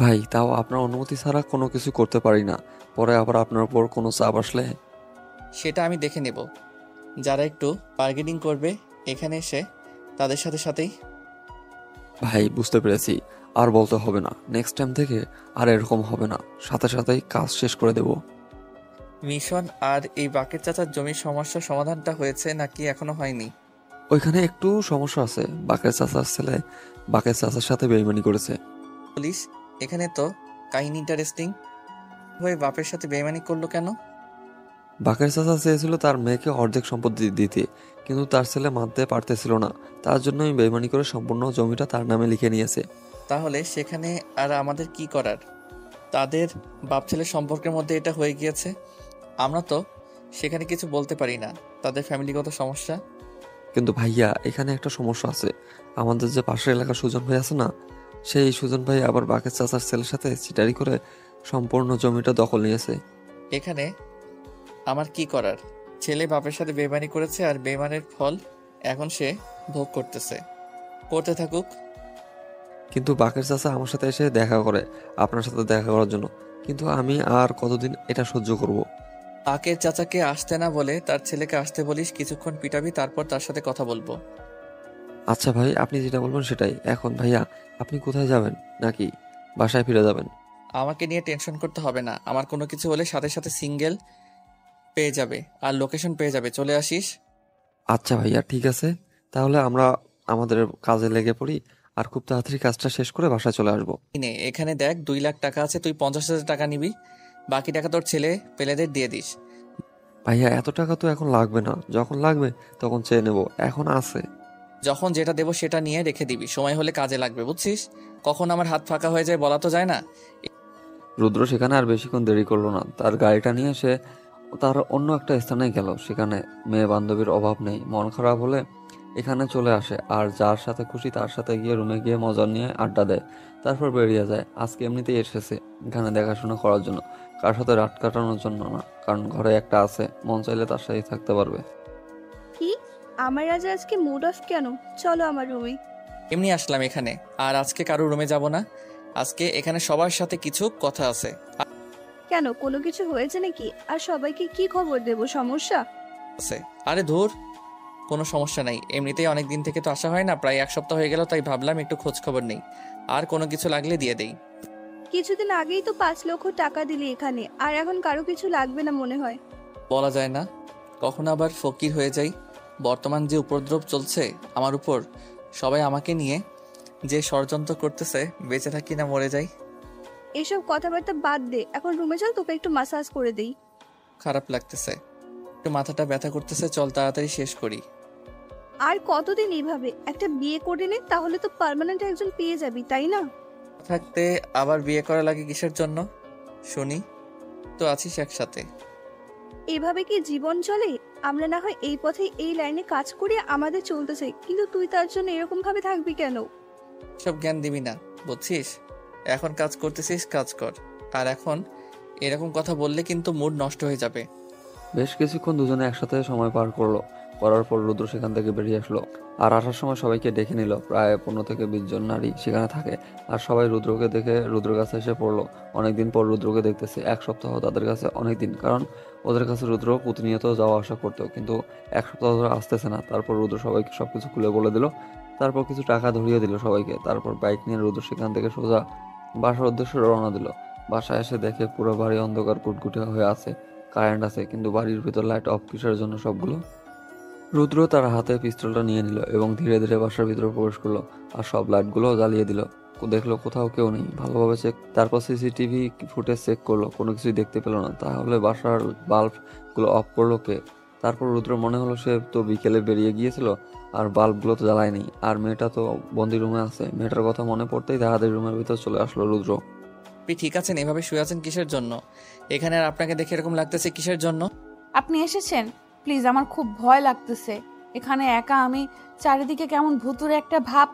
ভাই, তাও আপনার অনুমতি ছাড়া কোনো কিছু করতে পারি না। পরে আবার আপনার উপর কোনো চাপ আসলে?
সেটা আমি দেখে নেব। যারা একটু বার্গেনিং করবে এখানে এসে, তাদের সাথে সাথেই।
ভাই, বুঝতে পেরেছি, আর বলতে হবে না। নেক্সট টাইম থেকে আর এরকম হবে না। সাথে সাথেই কাজ শেষ করে দেব।
মিশন আর এই বাকের চাচার জমির সমস্যার সমাধানটা হয়েছে নাকি এখনো হয়নি?
ওইখানে একটু সমস্যা আছে। বাকের চাচার ছেলে বাকের চাচার সাথে বেইমানি করেছে।
পুলিশ, এখানে তো কাহিনী ইন্টারেস্টিং। হয়ে বাপের সাথে বেইমানি করলো কেন?
বাকের চাচা চেয়েছিল তার মেয়েকে অর্ধেক সম্পত্তি দিতে, কিন্তু তার ছেলে মানতে পারতেছিল না। তার জন্যই বেইমানি করে সম্পূর্ণ জমিটা তার নামে লিখে নিয়েছে।
তাহলে সেখানে আর আমাদের কি করার? তাদের বাপ ছেলের সম্পর্কের মধ্যে এটা হয়ে গিয়েছে, আমরা তো সেখানে কিছু বলতে পারি না। তাদের ফ্যামিলিগত সমস্যা।
কিন্তু ভাইয়া, এখানে একটা সমস্যা আছে। আমাদের যে পাশের এলাকার সুজন ভাই আছে না, সেই সুজন ভাই আবার বাকের চাচার ছেলের সাথে চিটারি করে সম্পূর্ণ জমিটা দখল নিয়েছে।
এখানে আমার কি করার? ছেলে বাপের সাথে বেইমানি করেছে, আর বেইমানের ফল এখন সে ভোগ করতেছে। করতে থাকুক।
কিন্তু বাকের চাচা আমার সাথে এসে দেখা করে আপনার সাথে দেখা করার জন্য, কিন্তু আমি আর কতদিন এটা সহ্য করব?
বাকের চাচাকে আসতে না বলে তার ছেলেকে আসতে বলিস, কিছুক্ষণ পিটাবি, তারপর তার সাথে কথা বলবো।
আচ্ছা ভাই, আপনি যেটা বলবেন সেটাই। এখন ভাইয়া, আপনি কোথায় যাবেন? নাকি বাসায় ফিরে যাবেন?
আমাকে নিয়ে টেনশন করতে হবে না। আমার কোনো কিছু হলে সাথে সাথে সিঙ্গেল পেয়ে যাবে আর লোকেশন পেয়ে যাবে, চলে আসিস।
আচ্ছা ভাইয়া, ঠিক আছে। তাহলে আমরা আমাদের কাজে লেগে পড়ি আর খুব তাড়াতাড়ি কাজটা শেষ করে বাসায় চলে আসবো।
নে, এখানে দেখ 2 লাখ টাকা আছে, তুই 50,000 টাকা নিবি, বাকি টাকা তোর ছেলে পেলেদের দিয়ে দিস।
ভাইয়া, এত টাকা তো এখন লাগবে না। যখন লাগবে তখন চেয়ে নেব, এখন আছে।
যখন যেটা দেবো সেটা নিয়ে রেখে দিবি, সময় হলে কাজে লাগবে, বুঝছিস? কখন আমার হাত ফাঁকা হয়ে যায় বলা তো যায় না।
রুদ্র সেখানে আর বেশিক্ষণ দেরি করলো না। তার গাড়িটা নিয়ে সে তার অন্য একটা স্থানে গেল। সেখানে মেয়ে বান্ধবীর অভাব নেই। মন খারাপ হলে এখানে চলে আসে আর যার সাথে খুশি তার সাথে গিয়ে রুমে গিয়ে মজা নিয়ে আড্ডা দেয়, তারপর বেরিয়ে যায়। আজকে এমনিতেই এসেছে এখানে দেখাশোনা করার জন্য, কার সাথে রাত কাটানোর জন্য না। কারণ ঘরে একটা আছে, মন চাইলে তার সাথেই থাকতে পারবে।
কি? আমার আজকে মুড অফ কেন? চলো আমার রুমে।
এমনি আসলাম এখানে, আর আজকে কারো রুমে যাব না। আজকে এখানে সবার সাথে কিছু কথা আছে।
কেন, কোনো কিছু হয়েছে নাকি? আর সবাইকে কি খবর দেব? সমস্যা
আছে? আরে ধুর, কোনো সমস্যা নাই। এমনিতেই অনেক দিন থেকে তো আসা হয় না, প্রায় 1 সপ্তাহ হয়ে গেল, তাই ভাবলাম একটু খোঁজ খবর নেই, আর কোনো কিছু লাগলে দিয়ে দেই।
কিছুদিন আগেই তো 5 লক্ষ টাকা দিলি এখানে, আর এখন কারো কিছু লাগবে না মনে হয়।
বলা যায় না, কখন আবার ফকির হয়ে যাই। বর্তমান যে উপদ্রব চলছে আমার উপর, সবাই আমাকে নিয়ে যে ষড়যন্ত্র করতেছে, বেঁচে থাকি না মরে যাই।
এসব কথাবার্তা বাদ দে, এখন রুমে চল, তোকে একটু মাসাজ করে দেই।
খারাপ লাগতেছে, একটু মাথাটা ব্যথা করতেছে, চল তাড়াতাড়ি শেষ করি।
আর কতদিন এইভাবে? একটা বিয়ে করে নে, তাহলে তো পার্মানেন্ট একজন পেয়ে যাবি, তাই না?
থাকতে আবার বিয়ে করা লাগে কিসের জন্য শুনি? তো আছিস একসাথে।
এভাবে কি জীবন চলে? আমরা না হয় এই পথে এই লাইনে কাজ করে আমাদের চলতেছে, কিন্তু তুই তার জন্য এরকম ভাবে থাকবি কেন?
সব জ্ঞান দিবি না, বুঝছিস? এখন কাজ করতেছিস, কাজ কর। আর এখন এরকম কথা বললে কিন্তু মুড নষ্ট হয়ে যাবে।
বেশ কিছুক্ষণ দুজনে একসাথে সময় পার করলো। করার পর রুদ্র সেখান থেকে বেরিয়ে আসলো। আর আসার সময় সবাইকে ডেকে নিল। প্রায় 15 থেকে 20 জন নারী সেখানে থাকে। আর সবাই রুদ্রকে দেখে রুদ্রের কাছে এসে পড়লো। অনেকদিন পর রুদ্রকে দেখতেছে। 1 সপ্তাহ তাদের কাছে অনেক দিন, কারণ ওদের কাছে রুদ্র প্রতিনিয়ত যাওয়া আসা করতো, কিন্তু 1 সপ্তাহ ধরে আসতেছে না। তারপর রুদ্র সবাইকে সবকিছু খুলে বলে দিল। তারপর কিছু টাকা ধরিয়ে দিল সবাইকে। তারপর বাইক নিয়ে রুদ্র সেখান থেকে সোজা বাসার উদ্দেশ্যে রওনা দিল। বাসায় এসে দেখে পুরো বাড়ি অন্ধকার কুটকুটে হয়ে আছে। কারেন্ট আছে, কিন্তু বাড়ির ভিতর লাইট অফ কিসের জন্য সবগুলো। রুদ্র তার হাতে পিস্তলটা নিয়ে নিল এবং ধীরে ধীরে বাসার ভিতরে প্রবেশ করলো। আর সব লাইটগুলো জ্বালিয়ে দিল। দেখলো কোথাও কেউ নেই, ভালোভাবে তারপর সিসিটিভি ফুটেজ চেক করলো, কোনো কিছুই দেখতে পেল না। তাহলে বাসার বাল্বগুলো অফ করলো কে? তারপর রুদ্র মনে হলো সে তো বিকেলে বেরিয়ে গিয়েছিল, আর বাল্বগুলো তো জ্বালায়নি, আর মেয়েটা তো বন্দি রুমে আছে। মেয়েটার কথা মনে পড়তেই তাহাদের রুমের ভিতর চলে আসলো রুদ্র।
আপনি ঠিক আছেন? এভাবে শুয়ে আছেন কিসের জন্য এখানে? আর আপনাকে দেখে এরকম লাগতেছে কিসের জন্য?
আপনি এসেছেন? প্লিজ, আমার খুব ভয় লাগতেছে এখানে একা। আমি চারিদিকে কেমন ভুতুরে একটা ভাব।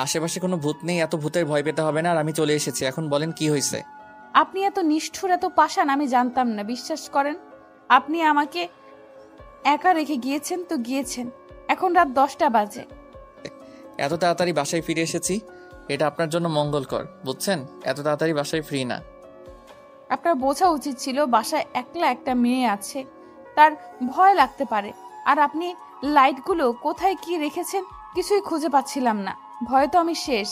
আশেপাশে কোনো ভূত নেই, এত ভূতের ভয় পেতে হবে না। আর আমি চলে এসেছি, এখন বলেন কি হয়েছে?
আপনি এত নিষ্ঠুর, এত পাষাণ আমি জানতাম না, বিশ্বাস করেন। আপনি আমাকে একা রেখে গিয়েছেন তো গিয়েছেন। এখন রাত 10টা বাজে।
এত তাড়াতাড়ি বাসায় ফিরে এসেছি, এটা আপনার জন্য মঙ্গলকর, বুঝছেন? এত তাড়াতাড়ি বাসায় ফ্রি না।
আপনার বোঝা উচিত ছিল বাসায় একলা একটা মেয়ে আছে, তার ভয় লাগতে পারে। আর আপনি লাইটগুলো কোথায় কি রেখেছেন কিছুই খুঁজে পাচ্ছিলাম না। ভয়ে তো আমি শেষ।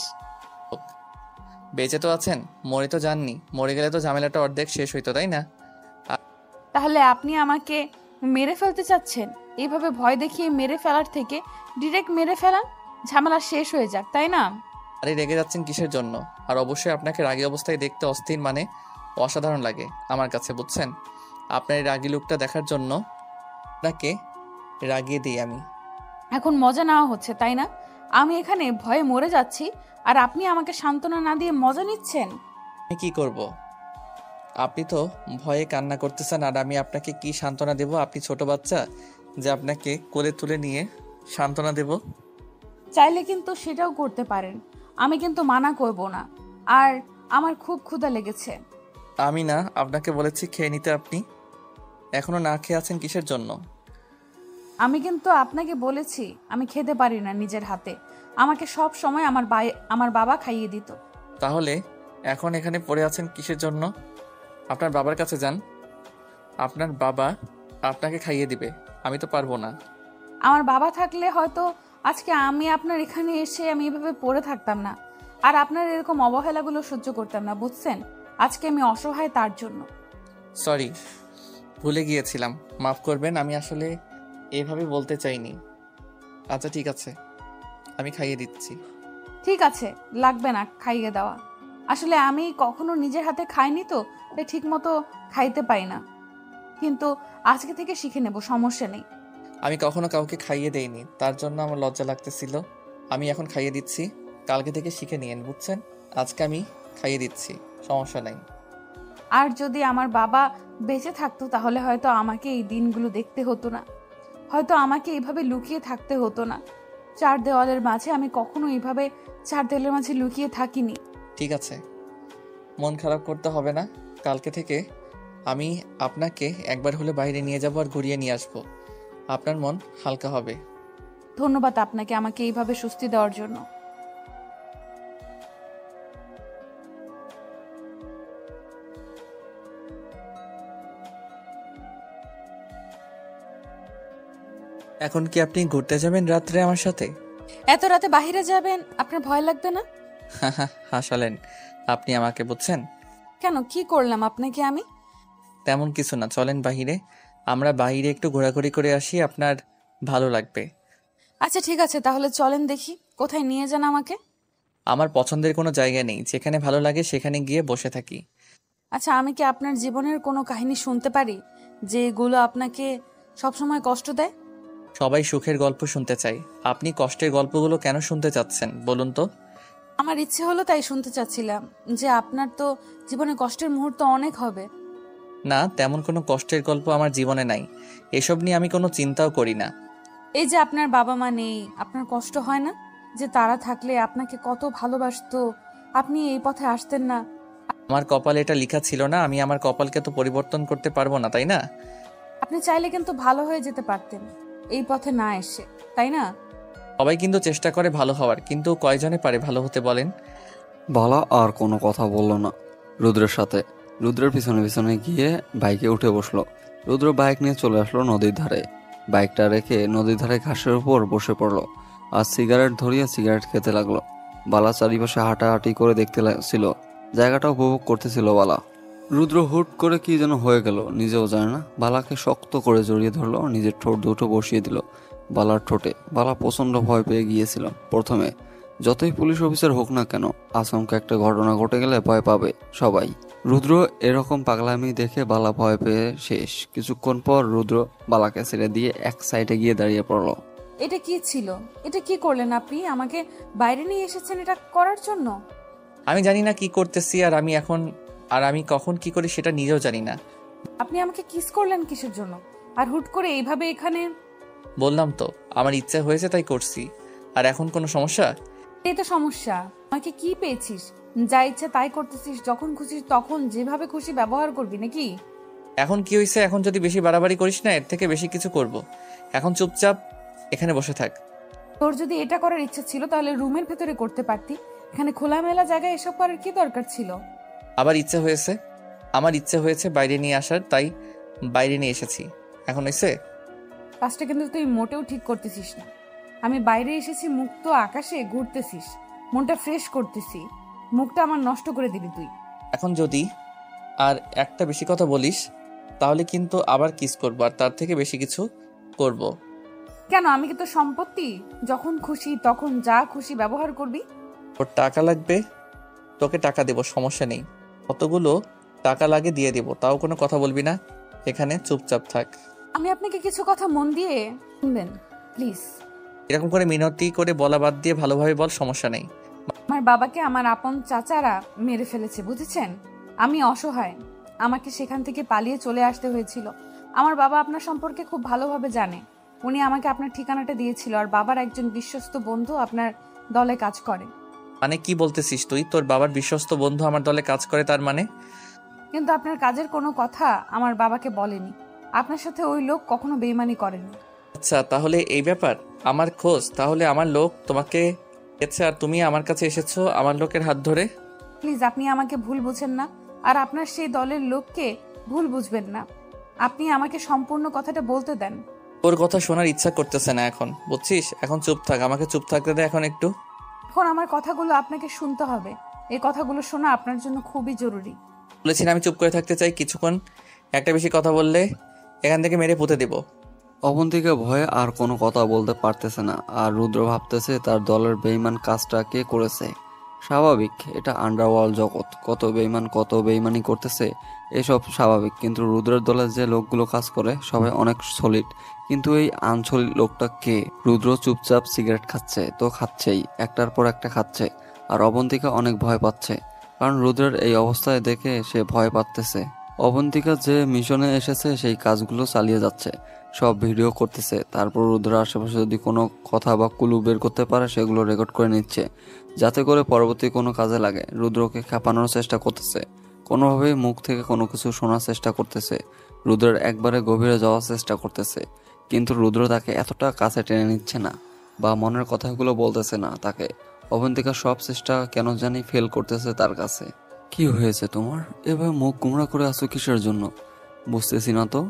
বেঁচে তো আছেন, মরে তো যাননি। মরে গেলে তো ঝামেলাটা অর্ধেক শেষ হইতো, তাই না?
তাহলে আপনি আমাকে মেরে ফেলতে চাচ্ছেন? এইভাবে ভয় দেখিয়ে মেরে ফেলার থেকে ডিরেক্ট মেরে ফেলান, ঝামেলা শেষ হয়ে যাক, তাই না?
আরে রেগে যাচ্ছেন কিসের জন্য? আর অবশ্যই আপনাকে রাগী অবস্থায় দেখতে অস্থির মানে অসাধারণ লাগে আমার কাছে, বুঝছেন? আপনার এই রাগী লুকটা দেখার জন্য আপনাকে রাগিয়ে দিই আমি।
এখন মজা নেওয়া হচ্ছে, তাই না? আমি এখানে ভয়ে মরে যাচ্ছি আর আপনি আমাকে সান্ত্বনা না দিয়ে মজা নিচ্ছেন।
আমি কি করব? আপনি তো ভয়ে কান্না করতেছেন, আর আমি আপনাকে কি সান্ত্বনা দেব? আপনি ছোট বাচ্চা যে আপনাকে কোলে তুলে নিয়ে সান্ত্বনা দেব?
চাইলে কিন্তু সেটাও করতে পারেন, আমি কিন্তু মানা করব না। আর আমার খুব ক্ষুধা লেগেছে।
আমি না আপনাকে বলেছি খেয়ে নিতে, আপনি এখনো না খেয়ে আছেন কিসের জন্য?
আমি কিন্তু আপনাকে বলেছি আমি খেতে পারি না নিজের হাতে। আমাকে সব সময় আমার বাবা খাইয়ে দিত।
তাহলে এখন এখানে পড়ে আছেন কিসের জন্য? আপনার বাবার কাছে যান, আপনার বাবা আপনাকে খাইয়ে দিবে। আমি তো পারবো না।
আমার বাবা থাকলে হয়তো আজকে আমি আপনার এখানে এসে আমি এভাবে পড়ে থাকতাম না, আর আপনার এরকম অবহেলাগুলো সহ্য করতাম না, বুঝছেন? আজকে আমি অসহায় তার জন্য।
সরি, ভুলে গিয়েছিলাম, মাফ করবেন। আমি আসলে এভাবে বলতে চাইনি। আচ্ছা ঠিক আছে, আমি খাইয়ে দিচ্ছি।
ঠিক আছে, লাগবে না খাইয়ে দেওয়া। আসলে আমি কখনো নিজের হাতে খাইনি তো, তাই ঠিক মতো খাইতে পাই না। কিন্তু আজকে থেকে শিখে নেব, সমস্যা নেই।
আমি কখনো কাউকে খাইয়ে দেইনি, তার জন্য আমার লজ্জা লাগতেছিল। আমি এখন খাইয়ে দিচ্ছি, কালকে থেকে শিখে নিয়েন, বুঝছেন? আজকে আমি খাইয়ে দিচ্ছি, সমস্যা নাই।
আর যদি আমার বাবা বেঁচে থাকতো তাহলে হয়তো আমাকে এই দিনগুলো দেখতে হতো না, হয়তো আমাকে এইভাবে লুকিয়ে থাকতে হতো না। চার দেওয়ালের মাঝে আমি কখনো এইভাবে চার দেওয়ালের মাঝে লুকিয়ে থাকিনি।
ঠিক আছে, মন খারাপ করতে হবে না। কালকে থেকে আমি আপনাকে একবার হলে বাইরে নিয়ে যাব আর ঘুরিয়ে নিয়ে আসবো। আপনার মন হালকা হবে।
ধন্যবাদ আপনাকে আমাকে এইভাবে স্বস্তি দেওয়ার জন্য।
এখন কি আপনি ঘুরতে যাবেন রাত্রে আমার সাথে?
এত রাতে বাইরে যাবেন, আপনার ভয় লাগবে না?
হাসালেন আপনি আমাকে, বুঝছেন?
কেন, কি করলাম আপনাকে আমি?
তেমন কিছু না, চলেন বাহিরে। আমরা বাহিরে একটু ঘোরাঘুরি করে আসি। আপনার ভালো লাগবে।
আচ্ছা ঠিক আছে, তাহলে চলেন দেখি কোথায় নিয়ে যান আমাকে।
আমার পছন্দের কোনো জায়গা নেই, যেখানে ভালো লাগে সেখানে গিয়ে বসে থাকি।
আচ্ছা, আমি কি আপনার জীবনের কোনো কাহিনী শুনতে পারি যেগুলো আপনাকে সবসময় কষ্ট দেয়?
সবাই সুখের গল্প শুনতে চাই, আপনি কষ্টের গল্পগুলো কেন শুনতে চাচ্ছেন বলুন তো?
আমার ইচ্ছে হলো তাই শুনতে চাচ্ছিলাম যে আপনার তো জীবনে কষ্টের মুহূর্ত অনেক হবে।
না, তেমন কোনো কষ্টের গল্প আমার জীবনে নাই, এসব নিয়ে আমি কোনো চিন্তাও করি না।
এই যে আপনার বাবা মা নেই, আপনার কষ্ট হয় না যে তারা থাকলে আপনাকে কত ভালোবাসতো, আপনি এই পথে আসতেন না?
আমার কপালে এটা লেখা ছিল না, আমি আমার কপালকে তো পরিবর্তন করতে পারবো না, তাই না?
আপনি চাইলে কিন্তু ভালো হয়ে যেতে পারতেন এই পথে না এসে, তাই না?
সবাই কিন্তু চেষ্টা করে ভালো হওয়ার, কিন্তু কয়জনে পারে ভালো হতে বলেন?
বালা আর কোনো কথা বলল না রুদ্রের সাথে। রুদ্রের পিছনে পিছনে গিয়ে বাইকে উঠে বসলো। রুদ্র বাইক নিয়ে চলে আসলো নদীর ধারে। বাইকটা রেখে নদীর ধারে ঘাসের উপর বসে পড়লো আর সিগারেট ধরিয়ে সিগারেট খেতে লাগলো। বালা চারিপাশে হাঁটাহাঁটি করে দেখতে লাগছিল, জায়গাটা উপভোগ করতেছিল বালা। রুদ্র হুট করে কি যেন হয়ে গেল, নিজেও জানে না। বালাকে শক্ত করে জড়িয়ে ধরলো, নিজের ঠোঁট দুটো বসিয়ে দিল বালার ঠোঁটে। বালা প্রচন্ড ভয় পেয়ে গিয়েছিল প্রথমে। যতই পুলিশ অফিসার হোক না কেন, আচমকা একটা ঘটনা ঘটে গেলে ভয় পাবে সবাই। রুদ্র এরকম পাগলামি দেখে বালা ভয় পেয়ে শেষ। কিছুক্ষণ পর রুদ্র বালাকে ছেড়ে দিয়ে এক সাইডে গিয়ে দাঁড়িয়ে পড়লো।
এটা কি ছিল? এটা কি করলেন আপনি? আমাকে বাইরে নিয়ে এসেছেন এটা করার জন্য?
আমি জানি না কি করতেছি, আর আমি কখন কি করি সেটা নিজেও জানি না।
আপনি আমাকে কিস করলেন কিসের জন্য? আর হুট করে এইভাবে এখানে?
বললাম তো আমার ইচ্ছা হয়েছে তাই করছি। আর এখন কোনো সমস্যা?
এই তো সমস্যা। আমাকে কি পেয়েছিস? যা ইচ্ছা তাই করতেছিস, যখন খুশি তখন যেভাবে খুশি ব্যবহার করবি নাকি?
এখন কি হয়েছে? এখন যদি বেশি বাড়াবাড়ি করিস না, এর থেকে বেশি কিছু করব। এখন চুপচাপ এখানে বসে থাক।
তোর যদি এটা করার ইচ্ছা ছিল তাহলে রুমের ভেতরে করতে পারতি। এখানে খোলামেলা জায়গায় এসব করার কি দরকার ছিল?
আমার ইচ্ছে হয়েছে বাইরে নিয়ে আসার, তাই বাইরে নিয়ে এসেছি। এখন হয়েছে?
কাজটা কিন্তু তুই মোটেও ঠিক করতেছিস না। আমি বাইরে এসেছি, মুক্ত আকাশে ঘুরতেছিস, মনটা ফ্রেশ করতেছি, মুখটা আমার নষ্ট করে দিবি তুই।
এখন যদি আর একটা বেশি কথা বলিস তাহলে কিন্তু আবার কিস করবো, আর তার থেকে বেশি কিছু করব।
কেন? আমি কি তোর সম্পত্তি? যখন খুশি তখন যা খুশি ব্যবহার করবি।
ওর টাকা লাগবে, তোকে টাকা দেবো, সমস্যা নেই। কতগুলো টাকা লাগে দিয়ে দেবো, তাও কোনো কথা বলবি না। এখানে চুপচাপ থাক।
আমি আপনাকে কিছু কথা মন দিয়ে শুনবেন প্লিজ।
এরকম করে মিনতি করে বলা বাদ দিয়ে ভালোভাবে বল, সমস্যা নেই।
আমার বাবাকে আমার আপন চাচারা মেরে ফেলেছে, বুঝেছেন? আমি অসহায়, আমাকে সেখান থেকে পালিয়ে চলে আসতে হয়েছিল। আমার বাবা আপনার সম্পর্কে খুব ভালোভাবে জানে, উনি আমাকে আপনার ঠিকানাটা দিয়েছিল। আর বাবার একজন বিশ্বস্ত বন্ধু আপনার দলে কাজ করে।
মানে কি বলতেছিস তুই? তোর বাবার বিশ্বস্ত বন্ধু আমার দলে কাজ করে, তার মানে?
কিন্তু আপনার কাজের কোনো কথা আমার বাবাকে বলেনি। আপনার সাথে ওই লোক কখনো বেইমানি করেনি।
আচ্ছা, তাহলে এই ব্যাপার। আমার খোঁজ, তাহলে আমার লোক তোমাকে গেছে আর তুমি আমার কাছে এসেছো আমার লোকের হাত ধরে।
প্লিজ, আপনি আমাকে ভুল বুঝেন না, আর আপনার সেই দলের লোককে ভুল বুঝবেন না। আপনি আমাকে সম্পূর্ণ কথাটা বলতে দেন।
তোর কথা শোনার ইচ্ছা করতেছে না এখন, বুঝছিস? এখন চুপ থাক, আমাকে চুপ থাকতে দে এখন একটু।
এখন আমার কথাগুলো আপনাকে শুনতে হবে। এই কথাগুলো শোনা আপনার জন্য খুবই জরুরি।
বলেছি না আমি চুপ করে থাকতে চাই কিছুক্ষণ। একটা বেশি কথা বললে এখান থেকে মেরে পুঁতে দেবো।
অবন্তিকা ভয়ে আর কোনো কথা বলতে পারতেছে না। আর রুদ্র ভাবতেছে তার দলের বেইমান কাজটা কে করেছে। স্বাভাবিক, এটা আন্ডারওয়ার্ল্ড জগৎ, কত বেইমান কত বেইমানি করতেছে, এসব স্বাভাবিক। কিন্তু রুদ্রের দলে যে লোকগুলো কাজ করে সবাই অনেক সলিড, কিন্তু এই আনসলিড লোকটা কে? রুদ্র চুপচাপ সিগারেট খাচ্ছে, তো খাচ্ছেই, একটার পর একটা খাচ্ছে। আর অবন্তিকা অনেক ভয় পাচ্ছে, কারণ রুদ্রের এই অবস্থায় দেখে সে ভয় পাচ্ছে। অবন্তিকা যে মিশনে এসেছে সেই কাজগুলো চালিয়ে যাচ্ছে, সব ভিডিও করতেছে। তারপর রুদ্রের আশেপাশে যদি কোনো কথা বা ক্লু বের করতে পারে সেগুলো রেকর্ড করে নিচ্ছে, যাতে করে পরবর্তী কোনো কাজে লাগে। রুদ্রকে খেপানোর চেষ্টা করতেছে, কোনোভাবেই মুখ থেকে কোনো কিছু শোনার চেষ্টা করতেছে, রুদ্রের একবারে গভীরে যাওয়ার চেষ্টা করতেছে। কিন্তু রুদ্র তাকে এতটা কাছে টেনে নিচ্ছে না বা মনের কথাগুলো বলতেছে না তাকে। অবন্তিকা সব চেষ্টা কেন জানি ফেল করতেছে তার কাছে। কি হয়েছে তোমার? এভাবে মুখ গুমরা করে আছো কিসের জন্য? বুঝতেছি না তো।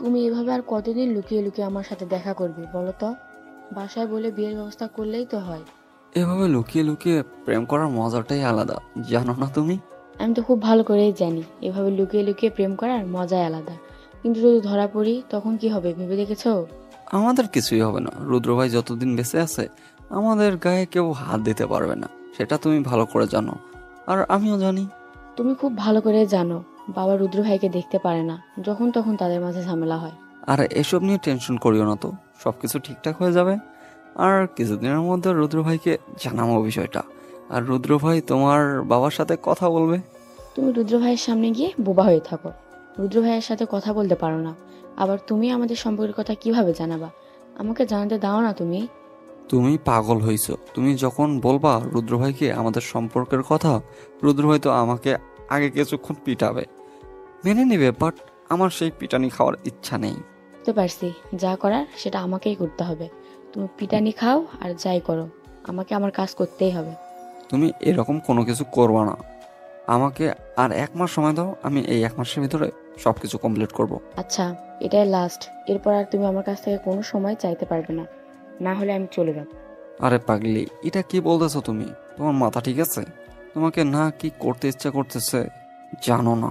তুমি এভাবে আর কতদিন লুকিয়ে লুকিয়ে আমার সাথে দেখা করবে বলো তো? বাসায় বলে বিয়ের ব্যবস্থা করলেই তো হয়।
এভাবে লুকিয়ে লুকিয়ে প্রেম করার মজাটাই আলাদা, জানো না তুমি?
আমি তো খুব ভালো করেই জানি এভাবে লুকিয়ে লুকিয়ে প্রেম করার মজাই আলাদা। কিন্তু যদি ধরা পড়ি তখন কি হবে ভেবে দেখেছো?
আমাদের কিছুই হবে না। রুদ্র ভাই যতদিন বেঁচে আছে আমাদের গায়ে কেউ হাত দিতে পারবে না, সেটা তুমি ভালো করে জানো, আর আমিও জানি।
তুমি খুব ভালো করে জানো বাবা রুদ্র ভাইকে দেখতে পারে না, যখন তখন তাদের মাঝে ঝামেলা হয়।
আর এসব নিয়ে টেনশন করিও না তো, সবকিছু ঠিকঠাক হয়ে যাবে। আর কিছুদিনের মধ্যে রুদ্র ভাইকে জানাবো বিষয়টা, আর রুদ্র ভাই তোমার বাবার সাথে কথা বলবে।
তুমি রুদ্র ভাইয়ের সামনে গিয়ে বোবা হয়ে থাকো। রুদ্র ভাইয়ের সাথে কথা বলতে পারো না, আবার তুমি আমাদের সম্পর্কের কথা কিভাবে জানাবা? আমাকে জানাতে দাও না তুমি।
তুমি পাগল হইছো। তুমি যখন বলবা রুদ্র ভাইকে আমাদের সম্পর্কের কথা, রুদ্র ভাই তো আমাকে আগে কিছুক্ষণ পিটাবে, মেনে নিবে, বাট আমার সেই পিটানি খাওয়ার ইচ্ছা নেই।
বুঝতে পারছি, যা করার সেটা আমাকেই করতে হবে। তুমি পিটানি খাও আর যাই করো, আমাকে আমার কাজ করতেই হবে।
তুমি এরকম কোনো কিছু করবা না। আমাকে আর 1 মাস সময় দাও, আমি এই 1 মাসের ভিতরে সবকিছু কমপ্লিট করব।
আচ্ছা, এটাই লাস্ট। এরপর আর তুমি আমার কাছ থেকে কোনো সময় চাইতে পারবে না, না হলে আমি চলে যাব।
আরে পাগলি, এটা কি বলতেছো তুমি? তোমার মাথা ঠিক আছে? তোমাকে না কি করতে ইচ্ছা করতেছে জানো না?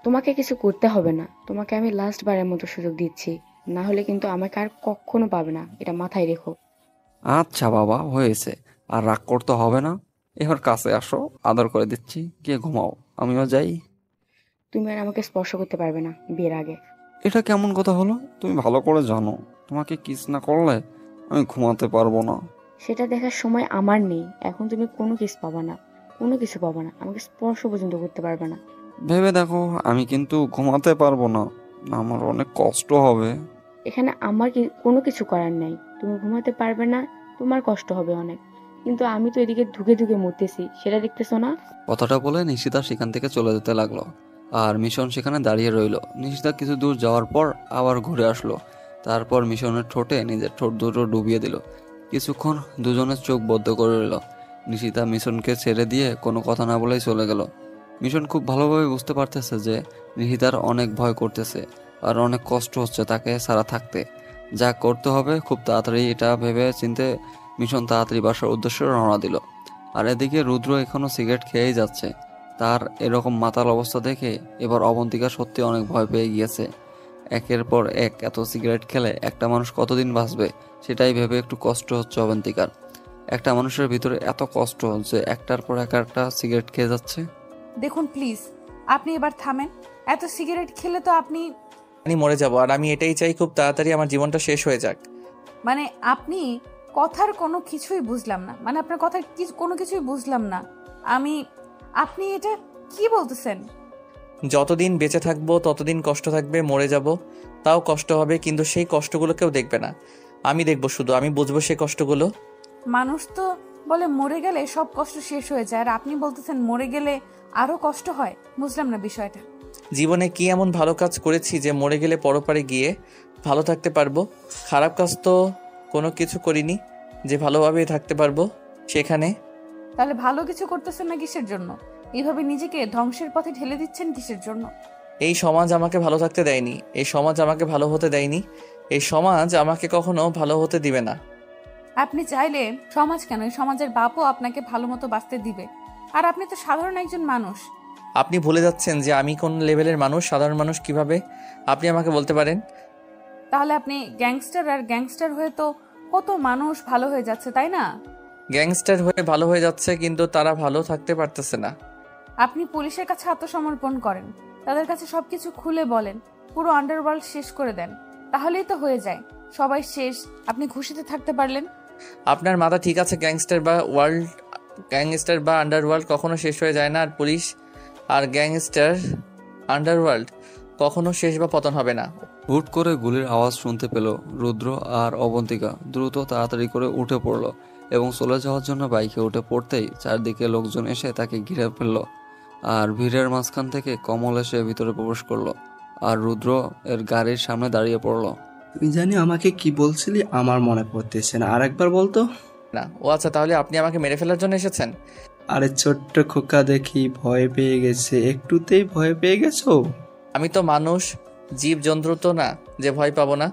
তোমাকে কিছু করতে হবে না, তোমাকে আমি লাস্ট বারের মতো সুযোগ দিচ্ছি, না হলে কিন্তু আমাকে আর কখনো পাবে না, এটা মাথায় রেখো।
আচ্ছা বাবা, হয়েছে, আর রাগ করতে হবে না। এবার কাছে আসো, আদর করে দিচ্ছি, গিয়ে ঘুমাও, আমিও যাই।
তুমি আর আমাকে স্পর্শ করতে পারবে না বিয়ের আগে।
এটা কেমন কথা হলো? তুমি ভালো করে জানো তোমাকে কিস না করলে আমি ঘুমাতে পারবো না।
সেটা দেখার সময় আমার নেই এখন। তুমি কোনো কিছু পাবা না, কোনো কিছু পাবা না, আমাকে স্পর্শ পর্যন্ত করতে পারবে না।
ভেবে দেখো, আমি কিন্তু ঘুমাতে পারবো না, আমার অনেক কষ্ট হবে।
এখানে আমার কোনো কিছু করার নাই। তুমি ঘুমাতে পারবে না, তোমার কষ্ট হবে অনেক, কিন্তু আমি তো এদিকে ধুকে ধুকে মরতেছি, সেটা দেখতেছো না?
কথাটা বলে নিশিতা সেখান থেকে চলে যেতে লাগলো, আর মিশন সেখানে দাঁড়িয়ে রইলো। নিশিতা কিছু দূর যাওয়ার পর আবার ঘুরে আসলো, তারপর মিশনের ঠোঁটে নিজের ঠোঁট দুটো ডুবিয়ে দিল। কিছুক্ষণ দুজনের চোখ বদ্ধ করে রইল। নিশিতা মিশনকে ছেড়ে দিয়ে কোনো কথা না বলেই চলে গেল। মিশন খুব ভালোভাবে বুঝতে পারতেছে যে নিশিতার অনেক ভয় করতেছে আর অনেক কষ্ট হচ্ছে তাকে ছাড়া থাকতে। যা করতে হবে খুব তাড়াতাড়ি এটা ভেবে চিনতে মিশন তাড়াতাড়ি বাসার উদ্দেশ্যে রওনা দিল। আর এদিকে রুদ্র এখনো সিগারেট খেয়েই যাচ্ছে। তার এরকম মাতাল অবস্থা দেখে এবার অবন্তিকা সত্যি অনেক ভয় পেয়ে গিয়েছে। একের পর এক এত সিগারেট খেলে একটা মানুষ কতদিন বাঁচবে সেটাই ভেবে একটু কষ্ট হচ্ছে অবন্তিকার। একটা মানুষের ভিতরে এত কষ্ট যে একটার পর একটা সিগারেট খেয়ে যাচ্ছে।
দেখুন প্লিজ, আপনি এবার থামেন। এত সিগারেট খেলে তো আপনি
মরে যাব, আর আমি এটাই চাই খুব তাড়াতাড়ি আমার জীবনটা শেষ হয়ে যাক।
মানে আপনি কথার কোনো কিছুই বুঝলাম না, মানে আপনার কথার কোনো কিছুই বুঝলাম না আপনি এটা কি বলতেছেন?
যতদিন বেঁচে থাকবো ততদিন কষ্ট থাকবে, মরে যাব তাও কষ্ট হবে, কিন্তু সেই কষ্টগুলো কেউ দেখবে না, আমি দেখবো শুধু, আমি বুঝবো সেই কষ্টগুলো।
মানুষ তো বলে মরে গেলে সব কষ্ট শেষ হয়ে যায়, আর আপনি বলতেছেন মরে গেলে আরো কষ্ট হয়। বুঝলাম না বিষয়টা।
জীবনে কি এমন ভালো কাজ করেছি যে মরে গেলে পরপারে গিয়ে ভালো থাকতে পারবো? খারাপ কাজ তো কোনো কিছু করিনি যে ভালোভাবে থাকতে পারবো সেখানে।
তাহলে ভালো কিছু করতেছেন না কিসের জন্য? এইভাবে নিজেকে ধ্বংসের পথে ঠেলে দিচ্ছেন কিসের জন্য?
এই সমাজ আমাকে ভালো থাকতে দেয়নি, এই সমাজ আমাকে ভালো হতে দেয়নি, এই সমাজ আমাকে কখনো ভালো হতে দিবে না।
আপনি চাইলে সমাজ কেন, এই সমাজের বাপও আপনাকে ভালো মতো বাঁচতে দিবে। আর আপনি তো সাধারণ একজন মানুষ।
আপনি ভুলে যাচ্ছেন যে আমি কোন লেভেলের মানুষ, সাধারণ মানুষ কিভাবে আপনি আমাকে বলতে পারেন?
তাহলে আপনি গ্যাংস্টার, আর গ্যাংস্টার হয়ে তো কত মানুষ ভালো হয়ে যাচ্ছে, তাই না?
গ্যাংস্টার হয়ে ভালো হয়ে যাচ্ছে, কিন্তু তারা ভালো থাকতে পারতেছে না।
আপনি পুলিশের কাছে আত্মসমর্পণ করেন, তাদের কাছে সবকিছু খুলে বলেন, পুরো আন্ডারওয়ার্ল্ড শেষ করে দেন, তাহলেই তো হয়ে যায়, সবাই শেষ, আপনি খুশিতে থাকতে পারলেন।
আপনার মাথা ঠিক আছে? গ্যাংস্টার বা আন্ডারওয়ার্ল্ড কখনো শেষ হয়ে যায় না, আর পুলিশ আর গ্যাংস্টার আন্ডারওয়ার্ল্ড কখনো শেষ বা পতন হবে না।
হুট করে গুলির আওয়াজ শুনতে পেল রুদ্র আর অবন্তিকা। দ্রুত তাড়াতাড়ি করে উঠে পড়ল এবং চলে যাওয়ার জন্য বাইকে উঠে পড়তেই চারদিকে লোকজন এসে তাকে ঘিরে ফেলল। আর ভিড়ের মাঝখান থেকে কমল এসে ভিতরে প্রবেশ করলো আর রুদ্র এর গাড়ির সামনে দাঁড়িয়ে পড়ল।
তুই জানি আমাকে কি বলছিলি, আমার মনে পড়তেছে না, আরেকবার বলতো।
না, ও আচ্ছা, তাহলে আপনি আমাকে মেরে ফেলার জন্য এসেছেন?
আরে ছোট্ট খোকা দেখি ভয় পেয়ে গেছে, একটুতেই ভয় পেয়ে গেছো?
আমি তো মানুষ, জীব জন্তু তো না যে ভয় পাবো না।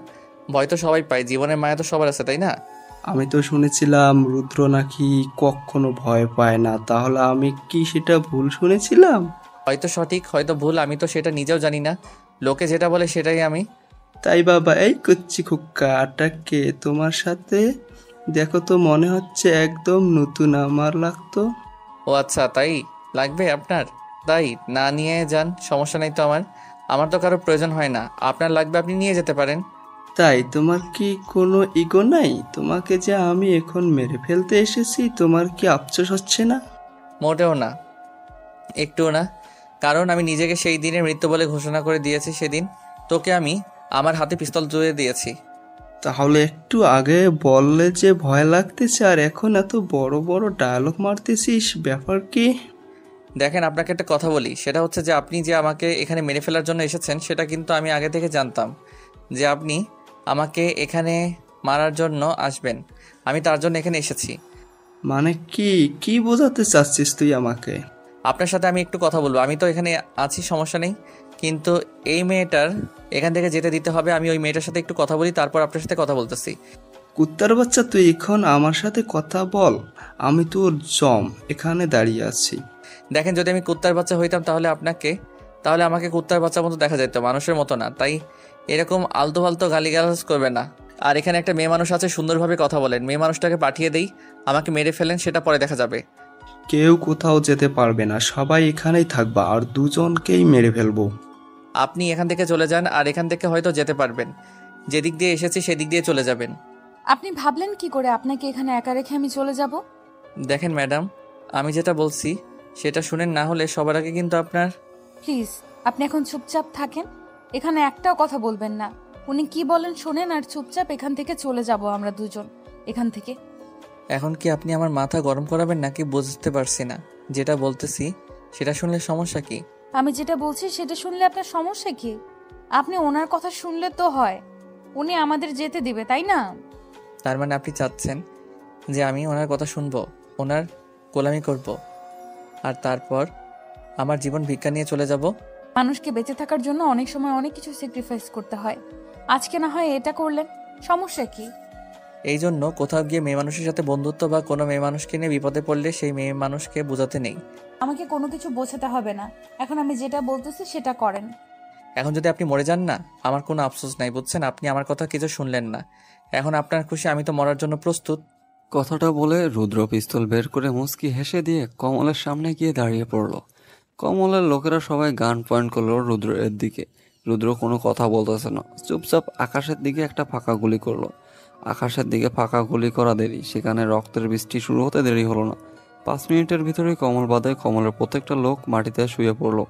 ভয় তো সবাই পায়, জীবনের মায়া তো সবার আছে, তাই না?
আমি তো শুনেছিলাম রুদ্র নাকি কখনো ভয় পায় না, তাহলে আমি কি সেটা ভুল শুনেছিলাম?
হয়তো সঠিক, হয়তো ভুল, আমি তো সেটা নিজেও জানি না। লোকে যেটা বলে সেটাই আমি।
তাই বাবা, এই করছি খুক্কা আটাকে তোমার সাথে দেখো তো মনে হচ্ছে একদম নতুন আমার লাগতো।
ও আচ্ছা, তাই লাগবে আপনার? তাই না নিয়ে যান, সমস্যা নেই তো। আমার তো কারো প্রয়োজন হয় না। আপনার লাগবে, আপনি নিয়ে যেতে পারেন।
তাই তোমার কি কোনো ইগো নাই? তোমাকে যে আমি এখন মেরে ফেলতে এসেছি, তোমার কি আফসোস হচ্ছে না?
মোটেও না, একটুও না। কারণ আমি নিজেকে সেই দিনের মৃত্যু বলে ঘোষণা করে দিয়েছি। সেদিন তোকে আমি আমার হাতে পিস্তল জুড়ে দিয়েছি।
তাহলে একটু আগে বললে যে ভয় লাগতেছে, আর এখন এত বড় বড় ডায়লগ মারতেছিস, ব্যাপার কি?
দেখেন, আপনাকে একটা কথা বলি, সেটা হচ্ছে যে আপনি যে আমাকে এখানে মেরে ফেলার জন্য এসেছেন, সেটা কিন্তু আমি আগে থেকে জানতাম যে আপনি আমাকে এখানে মারার জন্য আসবেন। আমি তার জন্য এখানে এসেছি।
মানে কি কি বোঝাতে চাচ্ছিস তুই আমাকে?
আপনার সাথে আমি একটু কথা বলবো। আমি তো এখানে আছি, সমস্যা নেই, কিন্তু এই মেয়েটার এখান থেকে যেতে দিতে হবে। আমি ওই মেয়েটার সাথে একটু কথা বলি, তারপর আপনার সাথে কথা বলতেছি।
কুত্তার বাচ্চা, তুই এখন আমার সাথে কথা বল। আমি তোর জম এখানে দাঁড়িয়ে আছি।
দেখেন, যদি আমি কুত্তার বাচ্চা হইতাম তাহলে আমাকে কুত্তার বাচ্চার মতো দেখা যেত, মানুষের মতো না। তাই এরকম আলতু ফালতু গালিগালাজ করবে না। আর এখানে একটা মেয়ে মানুষ আছে, সুন্দরভাবে কথা বলেন। মেয়ে মানুষটাকে পাঠিয়ে দেই, আমাকে মেরে ফেলেন, সেটা পরে দেখা যাবে।
কেউ কোথাও যেতে পারবে না, সবাই এখানেই থাকবা, আর দুজনকেই মেরে ফেলবো।
আপনি এখান থেকে চলে যান, আর এখান থেকে হয়তো যেতে পারবেন। যেদিক দিয়ে এসেছি সেদিক দিয়ে চলে যাবেন।
আপনি ভাবলেন কি করে আপনাকে এখানে একা রেখে আমি চলে যাব?
দেখেন ম্যাডাম, আমি যেটা বলছি সেটা শুনেন, না হলে সবার আগে কিন্তু আপনার...
প্লিজ, আপনি এখন চুপচাপ থাকেন। এখানে একটাও কথা বলবেন না। উনি কি বলেন শোনেন, আর চুপচাপ এখান থেকে চলে যাব আমরা দুজন এখান থেকে।
এখন কি আপনি আমার মাথা গরম করাবেন নাকি বুঝতে পারছি না। যেটা বলতেছি সেটা শুনলে সমস্যা কি?
আমি যেটা বলছি সেটা শুনলে আপনার সমস্যা কি? আপনি ওনার কথা শুনলে তো হয়, উনি আমাদের যেতে দিবে, তাই না?
তার মানে আপনি চাচ্ছেন যে আমি ওনার কথা শুনবো, ওনার গোলামি করব, আর তারপর আমার জীবন ভিক্ষা নিয়ে চলে যাব?
মানুষকে বেঁচে থাকার জন্য অনেক সময় অনেক কিছু স্যাক্রিফাইস করতে হয়। আজকে না হয় এটা করলেন, সমস্যা কি?
এই জন্য কোথাও গিয়ে মেয়ে মানুষের সাথে বন্ধুত্ব বা কোনো মেয়ে মানুষকে নিয়ে বিপদে পড়লে সেই মেয়ে মানুষকে বোঝাতে নেই।
আমাকে কোনো কিছু বোঝাতে হবে না। এখন আমি যেটা বলতেছি সেটা করেন।
এখন যদি আপনি মরে যান না, আমার কোনো আফসোস নাই, বুঝছেন? আপনি আমার কথা কিছু শুনলেন না। এখন আপনার খুশি, আমি তো মরার জন্য প্রস্তুত।
কথাটা বলে রুদ্র পিস্তল বের করে মুচকি হেসে দিয়ে কমলের সামনে গিয়ে দাঁড়িয়ে পড়ল। কমলের লোকেরা সবাই গান পয়েন্ট করলো রুদ্রের দিকে। রুদ্র কোনো কথা বলতেছে না, চুপচাপ আকাশের দিকে একটা ফাঁকা গুলি করলো। আকাশের দিকে ফাঁকা গুলি করা দেরি, সেখানে রক্তের বৃষ্টি শুরু হতে দেরি হলো না। 5 মিনিটের ভিতরেই কমল বাদে কমলের প্রত্যেকটা লোক মাটিতে শুয়ে পড়লো।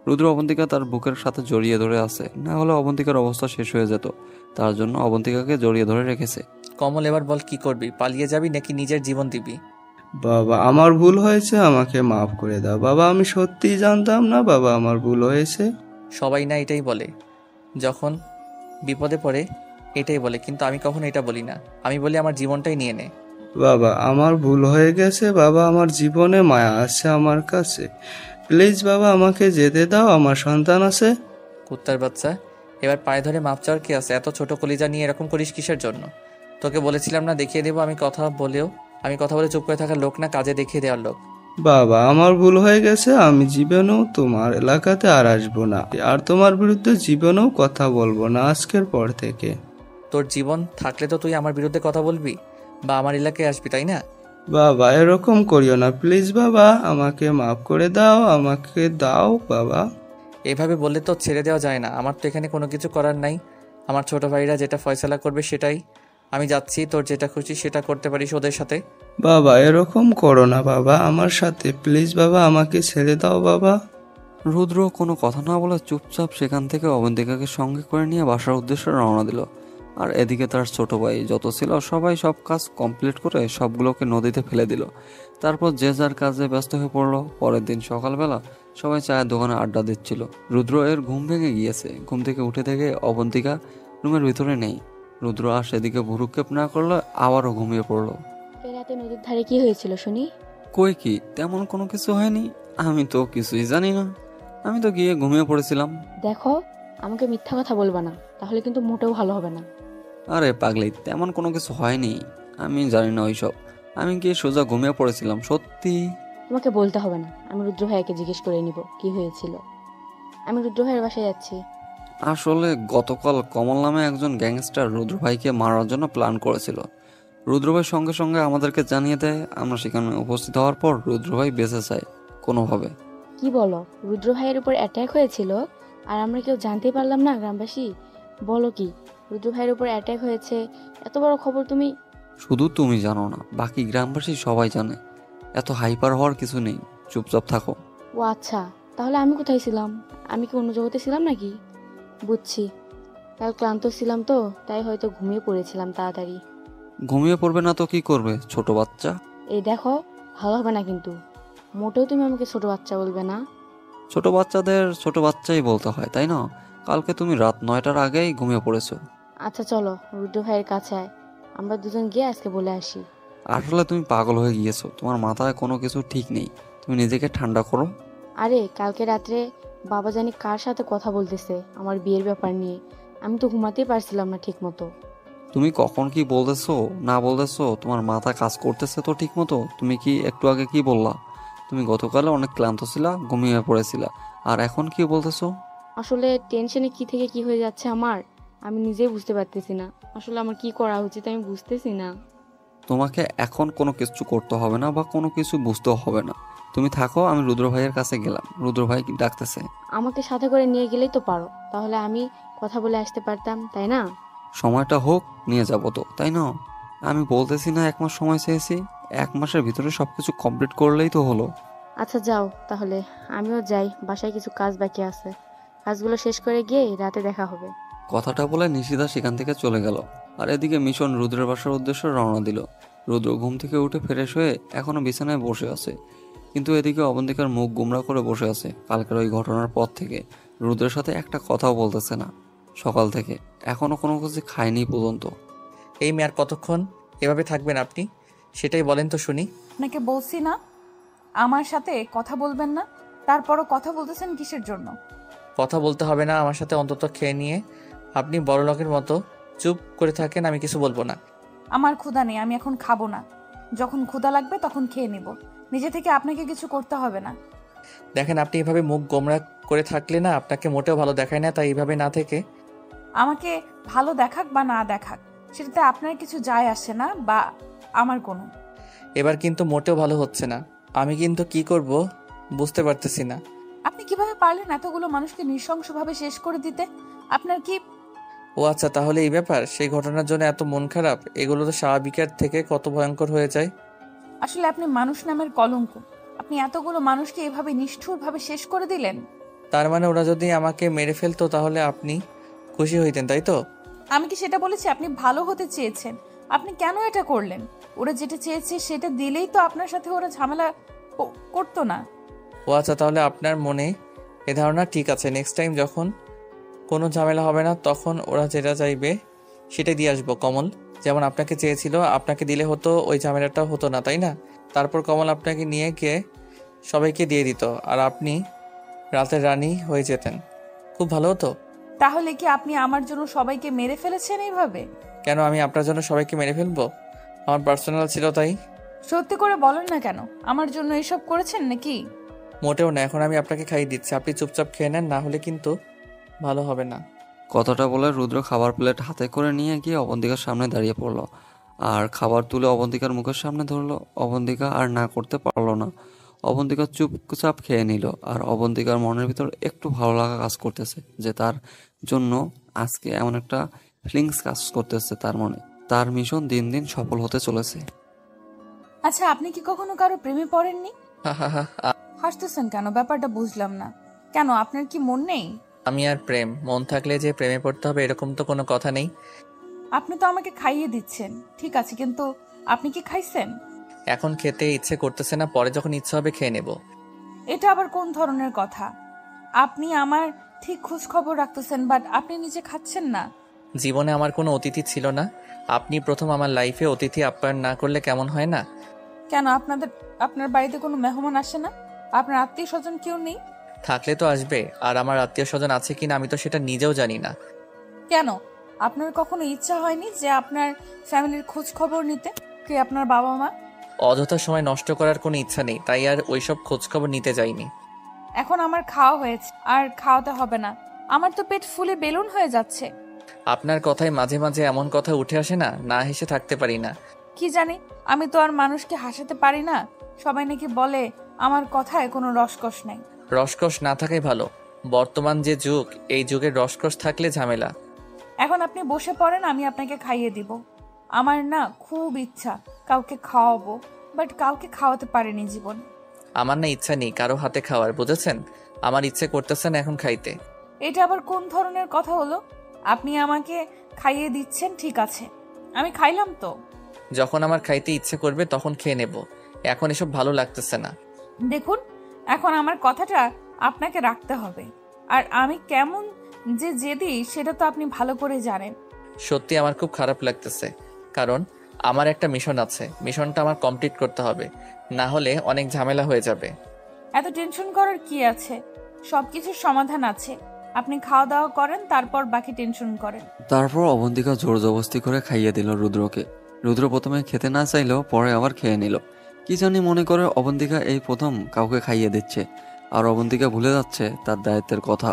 রুদ্র অবন্তিকা তার বুকের সাথে জড়িয়ে ধরে আছে, না হলে অবন্তিকার অবস্থা শেষ হয়ে যেত। তার জন্য অবন্তিকাকে জড়িয়ে ধরে রেখেছে।
কমল, এবার বল, কি করবি? পালিয়ে যাবি নাকি নিজের জীবন দিবি?
বাবা, আমার ভুল হয়েছে, আমাকে মাফ করে দাও বাবা। আমি সত্যিই জানতাম না বাবা, আমার ভুল হয়েছে।
সবাই না এটাই বলে, যখন বিপদে পড়ে এটাই বলে, কিন্তু আমি কখনো এটা বলি না। আমি বলি আমার জীবনটাই নিয়ে নে।
বাবা, আমার ভুল হয়ে গেছে বাবা, আমার জীবনে মায়া আছে আমার কাছে। প্লিজ বাবা, আমাকে যেতে দাও, আমার সন্তান আছে।
কুত্তার বাচ্চা, এবার পায়ে ধরে মাপ চাওয়ার কি আছে? এত ছোট কলিজা নিয়ে এরকম করিস কিসের জন্য? তোকে বলেছিলাম না দেখিয়ে দেবো। আমি কথা বলে চুপ করে থাকার লোক না, কাজে দেখিয়ে দেওয়ার লোক।
বাবা, আমার ভুল হয়ে গেছে, আমি জীবনেও তোমার এলাকাতে আর আসবো না, আর তোমার বিরুদ্ধে জীবনেও কথা বলবো না আজকের পর থেকে।
তোর জীবন থাকলে তো তুই আমার বিরুদ্ধে কথা বলবি বা আমার এলাকায় আসবি, তাই না?
বাবা, এরকম করিও না প্লিজ বাবা, আমাকে মাফ করে দাও, আমাকে দাও বাবা।
এভাবে বললে তো ছেড়ে দেওয়া যায় না। আমার তো এখানে কোনো কিছু করার নাই। আমার ছোট ভাইরা যেটা ফয়সালা করবে সেটাই। আমি যাচ্ছি, তোর যেটা খুশি সেটা করতে পারিস ওদের সাথে।
বাবা, এরকম করো না বাবা আমার সাথে, প্লিজ বাবা, আমাকে ছেড়ে দাও বাবা।
রুদ্র কোনো কথা না বলে চুপচাপ সেখান থেকে অবন্তিকাকে সঙ্গে করে নিয়ে বাসার উদ্দেশ্যে রওনা দিল। আর এদিকে তার ছোট ভাই যত ছিল সবাই সব কাজ কমপ্লিট করে সবগুলোকে নদীতে ফেলে দিল। তারপর যে যার কাজে ব্যস্ত হয়ে পড়লো। পরের দিন সকালবেলা সবাই চায়ের দোকানে আড্ডা দিচ্ছিল। রুদ্র এর ঘুম ভেঙে গিয়েছে। ঘুম থেকে উঠে দেখে অবন্তিকা রুমের ভিতরে নেই। রুদ্র আর সেদিকে ভুরুক্ষেপ না করলে আবারও ঘুমিয়ে পড়লো।
রাতে নদীর ধারে কি হয়েছিল শুনি?
কই কি তেমন কোনো কিছু হয়নি, আমি তো কিছুই জানি না। আমি তো গিয়ে ঘুমিয়ে পড়েছিলাম।
দেখো, আমাকে মিথ্যা কথা বলবা না, তাহলে কিন্তু মোটেও ভালো হবে না।
আরে পাগলি, তেমন কোনো কিছু হয়নি, আমি জানি না ওইসব। আমি গিয়ে সোজা ঘুমিয়ে পড়েছিলাম, সত্যি।
তোমাকে বলতে হবে না, আমি রুদ্র ভাইয়াকে জিজ্ঞেস করে নিব কি হয়েছিল। আমি রুদ্র ভাইয়ের বাসায় যাচ্ছি।
আসলে গতকাল কমল নামে একজন গ্যাংস্টার রুদ্র ভাইকে মারার জন্য প্ল্যান করেছিল। রুদ্র ভাই সঙ্গে সঙ্গে আমাদেরকে জানিয়ে দেয়। আমরা সেখানে উপস্থিত হওয়ার পর রুদ্র ভাই বেঁচে যায় কোনোভাবে।
কি বলো, রুদ্র ভাইয়ের উপর অ্যাটাক হয়েছিল আর আমরা কেউ জানতে পারলাম না গ্রামবাসী? বলো কি, রুদ্র ভাইয়ের উপর অ্যাটাক হয়েছে? এত বড় খবর তুমি?
শুধু তুমি জানো না, বাকি গ্রামবাসী সবাই জানে। এত হাইপার হওয়ার কিছু নেই, চুপচাপ থাকো।
ও আচ্ছা, তাহলে আমি কোথায় ছিলাম? আমি কি অন্য জগতে ছিলাম নাকি? বুঝছি, কাল ক্লান্ত ছিলাম তো, তাই হয়তো ঘুমিয়ে পড়েছিলাম তাড়াতাড়ি।
ঘুমিয়ে পড়বে না তো কি করবে, ছোট বাচ্চা?
এই দেখো, ভালো হবে না কিন্তু। মোটেও তুমি আমাকে ছোট বাচ্চা বলবে না।
ছোট বাচ্চাদের ছোট বাচ্চাই বলতে হয়, তাই না? কালকে তুমি রাত 9টার আগেই ঘুমিয়ে পড়েছো।
আচ্ছা চলো, রুদ্র ভাইয়ের কাছে আয়, আমরা দুজন গিয়ে আজকে বলে আসি।
আসলে তুমি পাগল হয়ে গিয়েছো, তোমার মাথায় কোনো কিছু ঠিক নেই। তুমি নিজেকে ঠান্ডা করো।
আরে কালকে রাত্রে বাবা জানি কার সাথে কথা বলতেছে আমার বিয়ের ব্যাপার নিয়ে। আমি তো ঘুমাতেই পারছিলাম না ঠিক মতো।
তুমি কখন কি বলতেছো না বলতেছো তোমার মাথা কাজ করতেছে তো ঠিক মতো? তুমি কি একটু আগে কি বললা? তুমি গতকালে অনেক ক্লান্ত ছিলা, ঘুমিয়ে পড়েছিলা, আর এখন কি বলতেছো?
আসলে টেনশনে কি থেকে কি হয়ে যাচ্ছে আমার, আমি নিজেই বুঝতে পারতেছি না। আসলে আমার কি করা উচিত আমি বুঝতেছি না।
তোমাকে এখন কোনো কিছু করতে হবে না বা কোনো কিছু বুঝতেও হবে না। তুমি থাকো, আমি রুদ্র ভাইয়ের কাছে গেলাম। রুদ্র ভাই ডাকতেছে।
আমাকে সাথে করে নিয়ে গেলেই তো পারো, তাহলে আমি কথা বলে আসতে পারতাম, তাই না?
সময়টা হোক, নিয়ে যাবো তো, তাই না? আমি বলতেছি না 1 মাস সময় চেয়েছি, 1 মাসের ভিতরে সবকিছু কমপ্লিট করলেই তো হলো।
আচ্ছা যাও তাহলে, আমিও যাই, বাসায় কিছু কাজ বাকি আছে, কাজগুলো শেষ করে গিয়ে রাতে দেখা হবে।
কথাটা বলে নিশিতা সেখান থেকে চলে গেল। আর এদিকে মিশন রুদ্রের বাসার উদ্দেশ্যে রওনা দিল। রুদ্র ঘুম থেকে উঠে ফ্রেশ হয়ে এখনো বিছানায় বসে আছে, কিন্তু এদিকে অবন্তিকার মুখ গুমরা করে বসে আছে। কালকের ওই ঘটনার পর থেকে রুদ্রের সাথে একটা কথাও বলতেছে না সকাল থেকে, এখনো কোনো কিছু খায়নি পর্যন্ত।
এই মেয়ার কতক্ষণ এভাবে থাকবেন আপনি, সেটাই বলেন তো শুনি।
আপনাকে বলছি না আমার সাথে কথা বলবেন না, তারপরও কথা বলতেছেন কিসের জন্য?
কথা বলতে হবে না আমার সাথে, অন্তত খেয়ে নিয়ে আপনি বড়লোকের মতো চুপ করে থাকেন, আমি কিছু বলবো না।
আমার ক্ষুধা নেই, আমি এখন খাবো না। যখন ক্ষুধা লাগবে তখন খেয়ে নিব, নিজে থেকে আপনাকে কিছু করতে হবে না।
দেখেন, আপনি এভাবে মুখ গোমরা করে থাকলে না আপনাকে মোটেও ভালো দেখায় না, তাই এইভাবে না থেকে
আমাকে ভালো দেখাক বা না দেখাক সেটাতে আপনার কিছু যায় আসে না, বা আমার কোনো।
এবার কিন্তু মোটেও ভালো হচ্ছে না। আমি কিন্তু কি করব বুঝতে পারতেছি না।
আপনি কিভাবে পারলেন এতগুলো মানুষকে নৃশংসভাবে শেষ করে দিতে? আপনার কি?
ও আচ্ছা, তাহলে এই ব্যাপার। সেই ঘটনার জন্য এত মন খারাপ? এগুলো তো স্বাভাবিকের থেকে কত ভয়ঙ্কর হয়ে যায়।
আসলে আপনি মানুষ নামের কলঙ্ক। আপনি এতগুলো মানুষকে এভাবে নিষ্ঠুরভাবে শেষ করে দিলেন।
তার মানে ওরা যদি আমাকে মেরে ফেলতো তাহলে আপনি খুশি হইতেন, তাই তো?
আমি কি সেটা বলেছি? আপনি ভালো হতে চেয়েছেন, আপনি কেন এটা করলেন? ওরা যেটা চেয়েছে সেটা দিলেই তো আপনার সাথে ওরা ঝামেলা করতো না।
ও আচ্ছা, তাহলে আপনার মনে এ ধারণা ঠিক আছে। নেক্সট টাইম যখন কোনো ঝামেলা হবে না তখন ওরা যেটা চাইবে সেটাই দিয়ে আসবো। কমল যেমন আপনাকে চেয়েছিল, আপনাকে দিলে হতো, ওই ঝামেলাটা হতো না, তাই না? তারপর কমল আপনাকে নিয়ে গিয়ে সবাইকে দিয়ে দিত আর আপনি রাতের রানী হয়ে যেতেন। খুব ভালো হতো।
তাহলে কি আপনি আমার জন্য সবাইকে মেরে ফেলেছেন এইভাবে?
কেন আমি আপনার জন্য সবাইকে মেরে ফেলবো? আমার পার্সোনাল ছিল তাই।
সত্যি করে বলেন না, কেন আমার জন্য এসব করেছেন নাকি?
মোটেও না, এখন আমি আপনাকে খাইয়ে দিচ্ছি, আপনি চুপচাপ খেয়ে নেন, না হলে কিন্তু ভালো হবে না।
কথাটা বলে রুদ্র খাবার প্লেট হাতে করে নিয়ে গিয়ে অবন্তিকার সামনে দাঁড়িয়ে পড়লো আর খাবার তুলে অবন্তিকার মুখের সামনে ধরলো। অবন্তিকা আর না করতে পারলো না। অবন্তিকা চুপচাপ খেয়ে নিল। আর অবন্তিকার মনের ভিতর একটু ভালো লাগা কাজ করতেছে যে তার জন্য আজকে এমন একটা ফিলিংস কাজ করতেছে তার মনে। তার মিশন দিন দিন সফল হতে চলেছে।
আচ্ছা, আপনি কি কখনো কারো প্রেমে পড়েননি?
হাহাহা,
হাসতেছেন কেন? ব্যাপারটা বুঝলাম না। কেন, আপনার কি মন নেই?
আমি আর প্রেম, মন থাকলে যে প্রেমে পড়তে হবে এরকম তো কোনো কথা নেই।
আপনি তো আমাকে খাইয়ে দিচ্ছেন, ঠিক আছে, কিন্তু আপনি কি খাইছেন?
এখন খেতে ইচ্ছে করতেছে না, পরে যখন ইচ্ছে হবে খেয়ে নেব।
এটা আবার কোন ধরনের কথা? আপনি আমার ঠিক খোঁজ খবর রাখতেছেন, বাট আপনি নিজে খাচ্ছেন না।
জীবনে আমার কোনো অতিথি ছিল না, আপনি প্রথম আমার লাইফে অতিথি আপ্যায়ন না করলে কেমন হয় না?
কেন, আপনার বাড়িতে কোনো মেহমান আসে না? আপনার আত্মীয় স্বজন কেউ নেই?
থাকলে তো আসবে, আর আমার আত্মীয় স্বজন আছে কিনা আমি তো সেটা নিজেও জানি না।
কেন, আপনার কখনো ইচ্ছা হয়নি যে আপনার ফ্যামিলির খোঁজ খবর নিতে? কে আপনার বাবা মা?
অযথা সময় নষ্ট করার কোনো ইচ্ছা নেই, তাই আর ওইসব খোঁজ খবর নিতে যাইনি।
এখন আমার খাওয়া হয়েছে, আর খাওয়াতে হবে না। আমার তো পেট ফুলে বেলুন হয়ে যাচ্ছে।
আপনার কথায় মাঝে মাঝে এমন কথা উঠে আসে না, না হেসে থাকতে পারি না।
কি জানি, আমি তো আর মানুষকে হাসাতে পারি না। সবাই নাকি বলে আমার কথায় কোনো রসকস নেই।
রসকস না থাকাই ভালো। বর্তমান যে যুগ, এই যুগের রসকস থাকলে ঝামেলা।
এখন আপনি বসে পড়েন, আমি আপনাকে খাইয়ে দিব। আমার না খুব ইচ্ছা কাউকে খাওয়াবো, বাট কাউকে খাওয়াতে পারিনি জীবন।
আমার না ইচ্ছা নেই কারো হাতে খাওয়ার, বুঝেছেন? আমার ইচ্ছে করতেছে না এখন খাইতে।
এটা আবার কোন ধরনের কথা হলো? আপনি আমাকে খাইয়ে দিচ্ছেন, ঠিক আছে, আমি খাইলাম তো।
যখন আমার খাইতে ইচ্ছে করবে তখন খেয়ে নেব, এখন এসব ভালো লাগতেছে না।
দেখুন, এখন আমার কথাটা আপনাকে রাখতে হবে, আর আমি কেমন যে জেদি সেটা তো আপনি ভালো করে জানেন।
সত্যি আমার খুব খারাপ লাগতেছে, কারণ আমার একটা মিশন আছে, মিশনটা আমার কমপ্লিট করতে হবে, না হলে অনেক ঝামেলা হয়ে যাবে।
এত টেনশন করার কি আছে? সবকিছুর সমাধান আছে। আপনি খাওয়া দাওয়া করেন, তারপর বাকি টেনশন করেন।
তারপর অবন্তিকা জোর জবস্তি করে খাইয়ে দিল রুদ্রকে। রুদ্র প্রথমে খেতে না চাইলেও পরে আবার খেয়ে নিল। কি জানি মনে করে অবন্তিকা এই প্রথম কাউকে খাইয়ে দিচ্ছে, আর অবন্তিকা ভুলে যাচ্ছে তার দায়িত্বের কথা।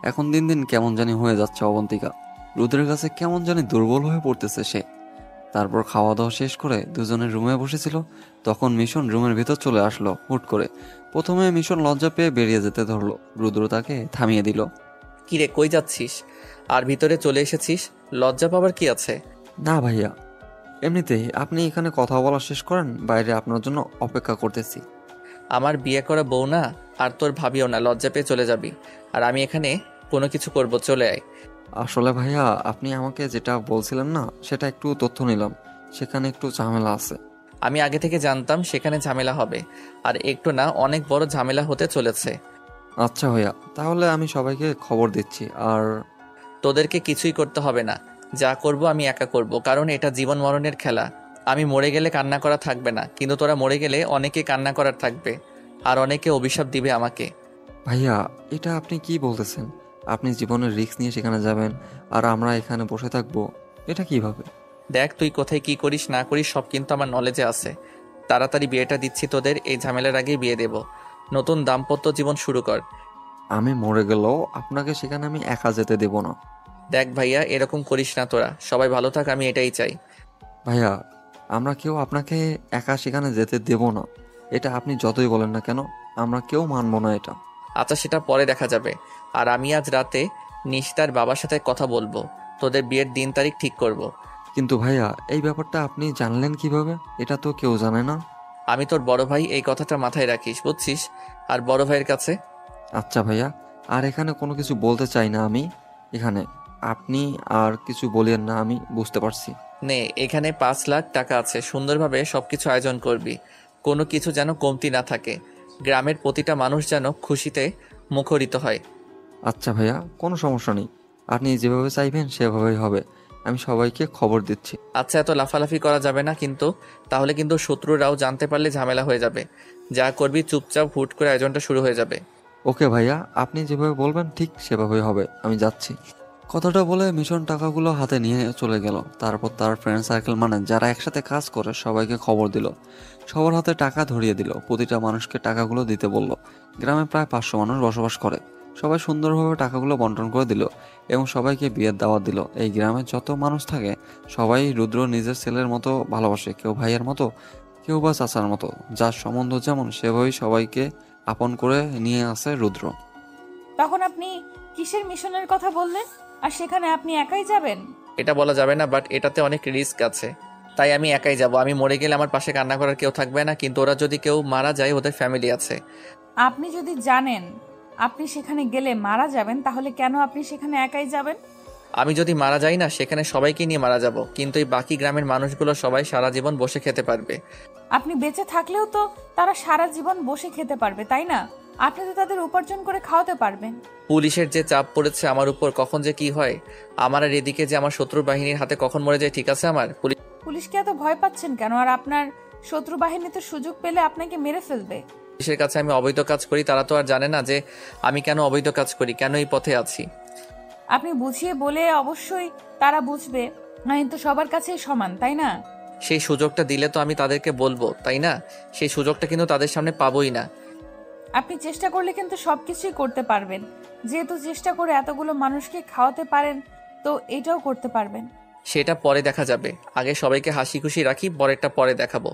এখন দিন দিন কেমন জানি হয়ে যাচ্ছে অবন্তিকা। রুদ্রের কাছে কেমন জানি দুর্বল হয়ে পড়তেছে সে। তারপর খাওয়া দাওয়া শেষ করে দুজনের রুমে বসেছিল, তখন মিশন রুমের ভিতর চলে আসলো হুট করে। প্রথমে মিশন লজ্জা পেয়ে বেরিয়ে যেতে ধরলো, রুদ্র তাকে থামিয়ে দিল।
কিরে, কই যাচ্ছিস? আর ভিতরে চলে এসেছিস, লজ্জা পাবার কি আছে?
না ভাইয়া, এমনিতেই আপনি এখানে কথা বলা শেষ করেন, বাইরে আপনার জন্য অপেক্ষা করতেছি।
আমার বিয়ে করা বউ না, আর তোর ভাবিও না, লজ্জা পেয়ে চলে যাবি। আর আমি এখানে কোনো কিছু করব, চলে আয়।
আসলে ভাইয়া, আপনি আমাকে যেটা বলছিলেন না, সেটা একটু তথ্য নিলাম, সেখানে একটু ঝামেলা আছে।
আমি আগে থেকে জানতাম সেখানে ঝামেলা হবে, আর একটু না অনেক বড় ঝামেলা হতে চলেছে।
আচ্ছা ভাইয়া, তাহলে আমি সবাইকে খবর দিচ্ছি। আর
তোদেরকে কিছুই করতে হবে না, যা করব আমি একা করব, কারণ এটা জীবন মরণের খেলা। আমি মরে গেলে কান্না করা থাকবে না, কিন্তু তোরা মরে গেলে অনেকে কান্না করার থাকবে, আর অনেকে অভিশাপ দিবে আমাকে।
ভাইয়া, এটা আপনি কি বলতেছেন? আপনি জীবনের রিস্ক নিয়ে সেখানে যাবেন, আর আমরা এখানে বসে থাকবো, এটা কিভাবে?
দেখ, তুই কোথায় কি করিস না করিস সব কিন্তু আমার নলেজে আছে। তাড়াতাড়ি বিয়েটা দিচ্ছি তোদের, এই ঝামেলার আগেই বিয়ে দেব। নতুন দাম্পত্য জীবন শুরু কর।
আমি মরে গেলেও আপনাকে সেখানে আমি একা যেতে দেব না।
দেখ ভাইয়া, এরকম করিস না, তোরা সবাই ভালো থাক, আমি এটাই চাই।
ভাইয়া, আমরা কেউ আপনাকে একা সেখানে যেতে দেব না, এটা আপনি যতই বলেন না কেন, আমরা কেউ মানবো না এটা।
আচ্ছা, সেটা পরে দেখা যাবে। আর আমি আজ রাতে নিশিতার বাবার সাথে কথা বলবো, তোদের বিয়ের দিন তারিখ ঠিক করব।
কিন্তু ভাইয়া, এই ব্যাপারটা আপনি জানলেন কিভাবে? এটা তো কেউ জানে না।
আমি তোর বড় ভাই, এই কথাটা মাথায় রাখিস, বুঝছিস? আর বড় ভাইয়ের কাছে।
আচ্ছা ভাইয়া, আর এখানে কোনো কিছু বলতে চাই না আমি এখানে। আপনি আর কিছু বলেন না, আমি বুঝতে পারছি।
নে, এখানে 5 লাখ টাকা আছে, সুন্দরভাবে সবকিছু আয়োজন করবি, কোনো কিছু যেন কমতি না থাকে। গ্রামের প্রতিটা মানুষ যেন খুশিতে মুখরিত হয়।
আচ্ছা ভাইয়া, কোনো সমস্যা নেই, আপনি যেভাবে চাইবেন সেভাবেই হবে। আমি সবাইকে খবর দিচ্ছি।
আচ্ছা, এত লাফালাফি করা যাবে না কিন্তু, তাহলে কিন্তু শত্রুরাও জানতে পারলে ঝামেলা হয়ে যাবে। যা করবি চুপচাপ হুট করে আয়োজনটা শুরু হয়ে যাবে।
ওকে ভাইয়া, আপনি যেভাবে বলবেন ঠিক সেভাবেই হবে, আমি যাচ্ছি। কথাটা বলে মিশন টাকাগুলো হাতে নিয়ে চলে গেল। তারপর তার ফ্রেন্ড সার্কেল, মানে যারা একসাথে কাজ করে, সবাইকে খবর দিল। সবার হাতে টাকা ধরিয়ে দিল, প্রতিটা মানুষকে টাকাগুলো দিতে বলল। গ্রামে প্রায় 500 মানুষ বসবাস করে। সবাই সুন্দরভাবে টাকাগুলো বন্টন করে দিল এবং সবাইকে বিয়ের দাওয়াত দিল। এই গ্রামে যত মানুষ থাকে সবাই রুদ্র নিজের ছেলের মতো ভালোবাসে, কেউ ভাইয়ের মতো, কেউ বা চাচার মতো। যার সম্বন্ধ যেমন সেভাবেই সবাইকে আপন করে নিয়ে আসে রুদ্র।
তখন আপনি কিসের মিশনের কথা বললেন? আর সেখানে আপনি একাই যাবেন?
এটা বলা যাবে না, বাট এটাতে অনেক রিস্ক আছে, তাই আমি একাই যাব। আমি মরে গেলে আমার পাশে কান্না করার কেউ থাকবে না, কিন্তু ওরা যদি কেউ মারা যায়, ওদের ফ্যামিলি আছে।
আপনি যদি জানেন আপনি সেখানে গেলে মারা যাবেন, তাহলে কেন আপনি সেখানে একাই যাবেন?
আমি যদি মারা যাই না, সেখানে সবাইকে নিয়ে মারা যাব, কিন্তু এই বাকি গ্রামের মানুষগুলো সবাই সারা জীবন বসে খেতে পারবে।
আপনি বেঁচে থাকলেও তো তারা সারা জীবন বসে খেতে পারবে, তাই না? আপনি তো তাদের উপার্জন করে খাওয়াতে পারবেন।
পুলিশের যে চাপ পড়েছে আমার উপর, কখন যে কি হয় আমার, আর এদিকে যে আমার শত্রু বাহিনীর হাতে কখন মরে যায়, ঠিক আছে? আমার
পুলিশকে এত ভয় পাচ্ছেন কেন? আর আপনার শত্রু বাহিনী তো সুযোগ পেলে আপনাকে মেরে ফেলবে।
পুলিশের কাছে আমি অবৈধ কাজ করি, তারা তো আর জানে না যে আমি কেন অবৈধ কাজ করি, কেন এই পথে আছি।
আপনি বুঝিয়ে বলে অবশ্যই তারা বুঝবে, আইন তো সবার কাছেই সমান, তাই না?
সেই সুযোগটা দিলে তো আমি তাদেরকে বলবো, তাই না? সেই সুযোগটা কিন্তু তাদের সামনে পাবোই না।
আপনি চেষ্টা করলে কিন্তু সবকিছুই করতে পারবেন। যেহেতু চেষ্টা করে এতগুলো মানুষকে খাওয়াতে পারেন, তো এটাও করতে পারবেন।
সেটা পরে দেখা যাবে, আগে সবাইকে হাসি খুশি রাখি, পরেরটা পরে দেখাবো।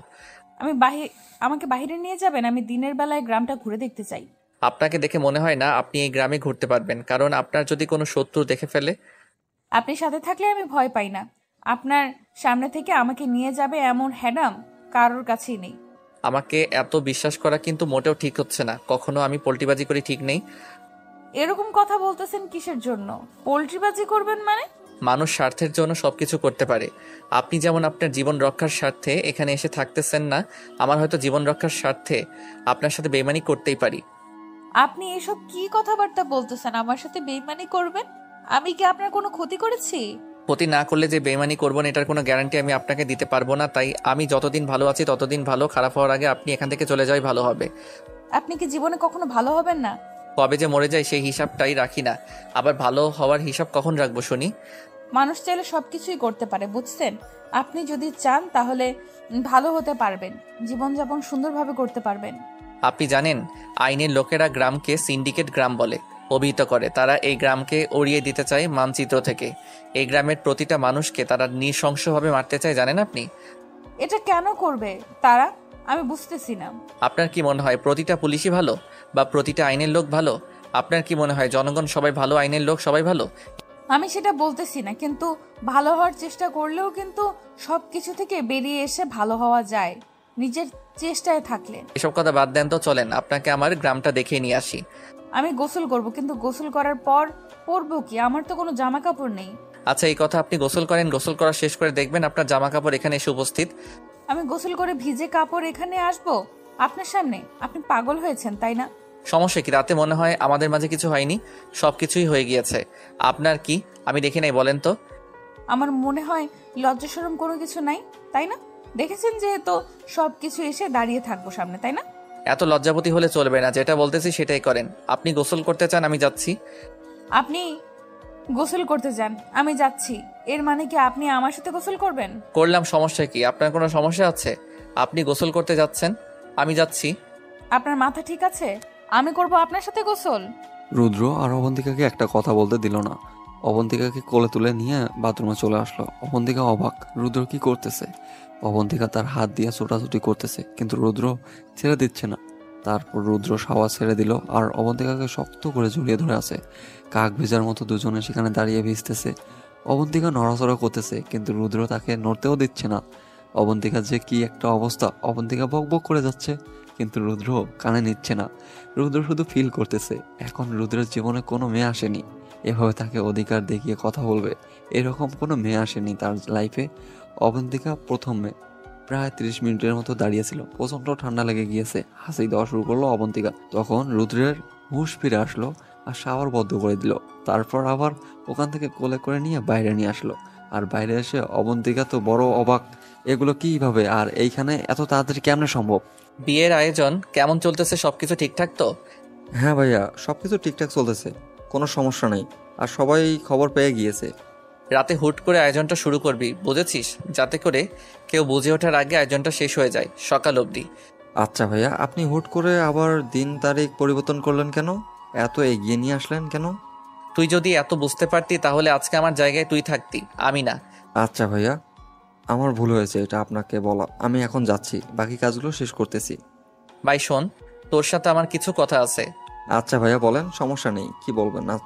আমাকে বাইরে নিয়ে যাবেন? আমি দিনের বেলায় গ্রামটা ঘুরে দেখতে চাই।
আপনাকে দেখে মনে হয় না আপনি এই গ্রামে ঘুরতে পারবেন, কারণ আপনার যদি কোনো শত্রু দেখে ফেলে।
আপনি সাথে থাকলে আমি ভয় পাই না। আপনার সামনে থেকে আমাকে নিয়ে যাবে এমন হ্যাডাম কারোর কাছেই নেই।
আমাকে এত বিশ্বাস করা কিন্তু মোটেও ঠিক হচ্ছে না। কখনো আমি পোল্টিবাজি করি ঠিক নেই।
এরকম কথা বলতেছেন কিসের জন্য? পোল্ট্রিবাজি করবেন মানে?
মানুষ স্বার্থের জন্য সবকিছু করতে পারে। আপনি যেমন আপনার জীবন রক্ষার স্বার্থে এখানে এসে থাকতেছেন না, আমার হয়তো জীবন রক্ষার স্বার্থে আপনার সাথে বেইমানি করতেই পারি।
আপনি এসব কি কথাবার্তা বলতেছেন? আমার সাথে বেইমানি করবেন? আমি কি আপনার কোনো ক্ষতি করেছি?
ক্ষতি না করলে যে বেইমানি করবেন এটার কোনো গ্যারান্টি আমি আপনাকে দিতে পারবো না। তাই আমি যতদিন ভালো আছি ততদিন ভালো, খারাপ হওয়ার আগে আপনি এখান থেকে চলে যাওয়াই ভালো হবে।
আপনি কি জীবনে কখনো ভালো হবেন না?
কবে যে মরে যায় সেই হিসাবটাই রাখি না, আবার ভালো হওয়ার হিসাব কখন রাখবো শুনি?
মানুষ চাইলে সবকিছুই করতে পারে, বুঝছেন? আপনি যদি চান তাহলে ভালো হতে পারবেন, জীবনযাপন সুন্দরভাবে করতে পারবেন।
আপনি জানেন, আইনের লোকেরা গ্রামকে সিন্ডিকেট গ্রাম বলে অভিহিত করে। তারা এই গ্রামকে উড়িয়ে দিতে চায় মানচিত্র থেকে। এই গ্রামের প্রতিটা মানুষকে তারা নৃশংসভাবে মারতে চায়, জানেন আপনি?
এটা কেন করবে তারা? আমি বুঝতেছি না।
আপনার কি মনে হয় প্রতিটা পুলিশই ভালো, বা প্রতিটা আইনের লোক ভালো? আপনার কি মনে হয় জনগণ সবাই ভালো, আইনের লোক সবাই ভালো?
আমি সেটা বলতেছি না, কিন্তু ভালো হওয়ার চেষ্টা করলেও কিন্তু সবকিছু থেকে বেরিয়ে এসে ভালো হওয়া যায় নিজের চেষ্টায় থাকলে।
এসব কথা বাদ দেন তো, চলেন আপনাকে আমার গ্রামটা দেখিয়ে নিয়ে আসি।
আমি গোসল করব, কিন্তু গোসল করার পর পরবো কি? আমার তো কোনো জামা কাপড় নেই।
আচ্ছা, এই কথা আপনি গোসল করেন, গোসল করা শেষ করে দেখবেন আপনার জামা কাপড় এখানে এসে উপস্থিত।
আমি গোসল করে ভিজে কাপড় এখানে আসবো আপনার সামনে? আপনি পাগল হয়েছেন তাই না?
সমস্যা কি? রাতে মনে হয় আমাদের মাঝে কিছু হয়নি, সবকিছুই হয়ে গিয়েছে। আপনার কি আমি দেখি নাই বলেন তো?
আমার মনে হয় লজ্জা শরম কোনো কিছু নাই, তাই না? দেখেছেন যেহেতু সবকিছু এসে দাঁড়িয়ে থাকবো সামনে, তাই না?
এত লজ্জাপতি হলে চলবে না, যেটা বলতেছি সেটাই করেন। আপনি গোসল করতে চান, আমি যাচ্ছি।
আপনি গোসল করতে যান, আমি যাচ্ছি, এর মানে কি আপনি আমার সাথে গোসল করবেন?
করলাম, সমস্যা কি? আপনার কোনো সমস্যা আছে? আপনি গোসল করতে যাচ্ছেন, আমি যাচ্ছি।
আপনার মাথা ঠিক আছে? আমি করব আপনার সাথে গোসল?
রুদ্র আর অবন্তিকাকে একটা কথা বলতে দিল না। অবন্তিকাকে কোলে তুলে নিয়ে বাথরুমে চলে আসলো। অবন্তিকা অবাক, রুদ্র কি করতেছে। অবন্তিকা তার হাত দিয়ে ছোটাছুটি করতেছে, কিন্তু রুদ্র ছেড়ে দিচ্ছে না। তারপর রুদ্র শাওয়ার ছেড়ে দিল আর অবন্তিকাকে শক্ত করে জড়িয়ে ধরে আছে। কাক ভেজার মতো দুজনে সেখানে দাঁড়িয়ে ভিজতেছে। অবন্তিকা নড়াচড়া করতেছে, কিন্তু রুদ্র তাকে নড়তেও দিচ্ছে না। অবন্তিকার যে কি একটা অবস্থা, অবন্তিকা বক বক করে যাচ্ছে, কিন্তু রুদ্র কানে নিচ্ছে না। রুদ্র শুধু ফিল করতেছে এখন রুদ্রের জীবনে কোনো মেয়ে আসেনি এভাবে তাকে অধিকার দেখিয়ে কথা বলবে, এরকম কোনো মেয়ে আসেনি তার লাইফে। অবন্তিকা প্রথম মেয়ে। প্রায় 30 মিনিটের মতো দাঁড়িয়েছিল, প্রচণ্ড ঠান্ডা লেগে গিয়েছে। হাসি দেওয়া শুরু করলো অবন্তিকা। তখন রুদ্রের হুঁশ ফিরে আসলো আর শাওয়ার বন্ধ করে দিল। তারপর আবার ওখান থেকে কোলে করে নিয়ে বাইরে নিয়ে আসলো। আর বাইরে এসে অবন্তিকা তো বড় অবাক, এগুলো কিভাবে আর এইখানে এত তাড়াতাড়ি কেমনে সম্ভব।
বিয়ের আয়োজন কেমন চলতেছে? সবকিছু ঠিকঠাক তো?
হ্যাঁ ভাইয়া, সবকিছু ঠিকঠাক চলতেছে, কোনো সমস্যা নেই। আর সবাই খবর পেয়ে গিয়েছে।
রাতে হুট করে আয়োজনটা শুরু করবি, বুঝেছিস? যাতে করে কেউ বুঝে ওঠার আগে আয়োজনটা শেষ হয়ে যায়, সকাল অবধি।
আচ্ছা ভাইয়া, আপনি হুট করে আবার দিন তারিখ পরিবর্তন করলেন কেন? এত এগিয়ে নিয়ে আসলেন কেন?
তুই যদি এত বুঝতে পারতি তাহলে আজকে আমার জায়গায় তুই থাকতি, আমি না।
আচ্ছা ভাইয়া, আমার ভুল হয়েছে এটা আপনাকে বলা। আমি এখন যাচ্ছি, বাকি কাজগুলো শেষ করতেছি।
ভাই শোন, তোর সাথে আমার কিছু কথা আছে।
আচ্ছা ভাইয়া বলেন, সমস্যা নেই, কি বলবেন না?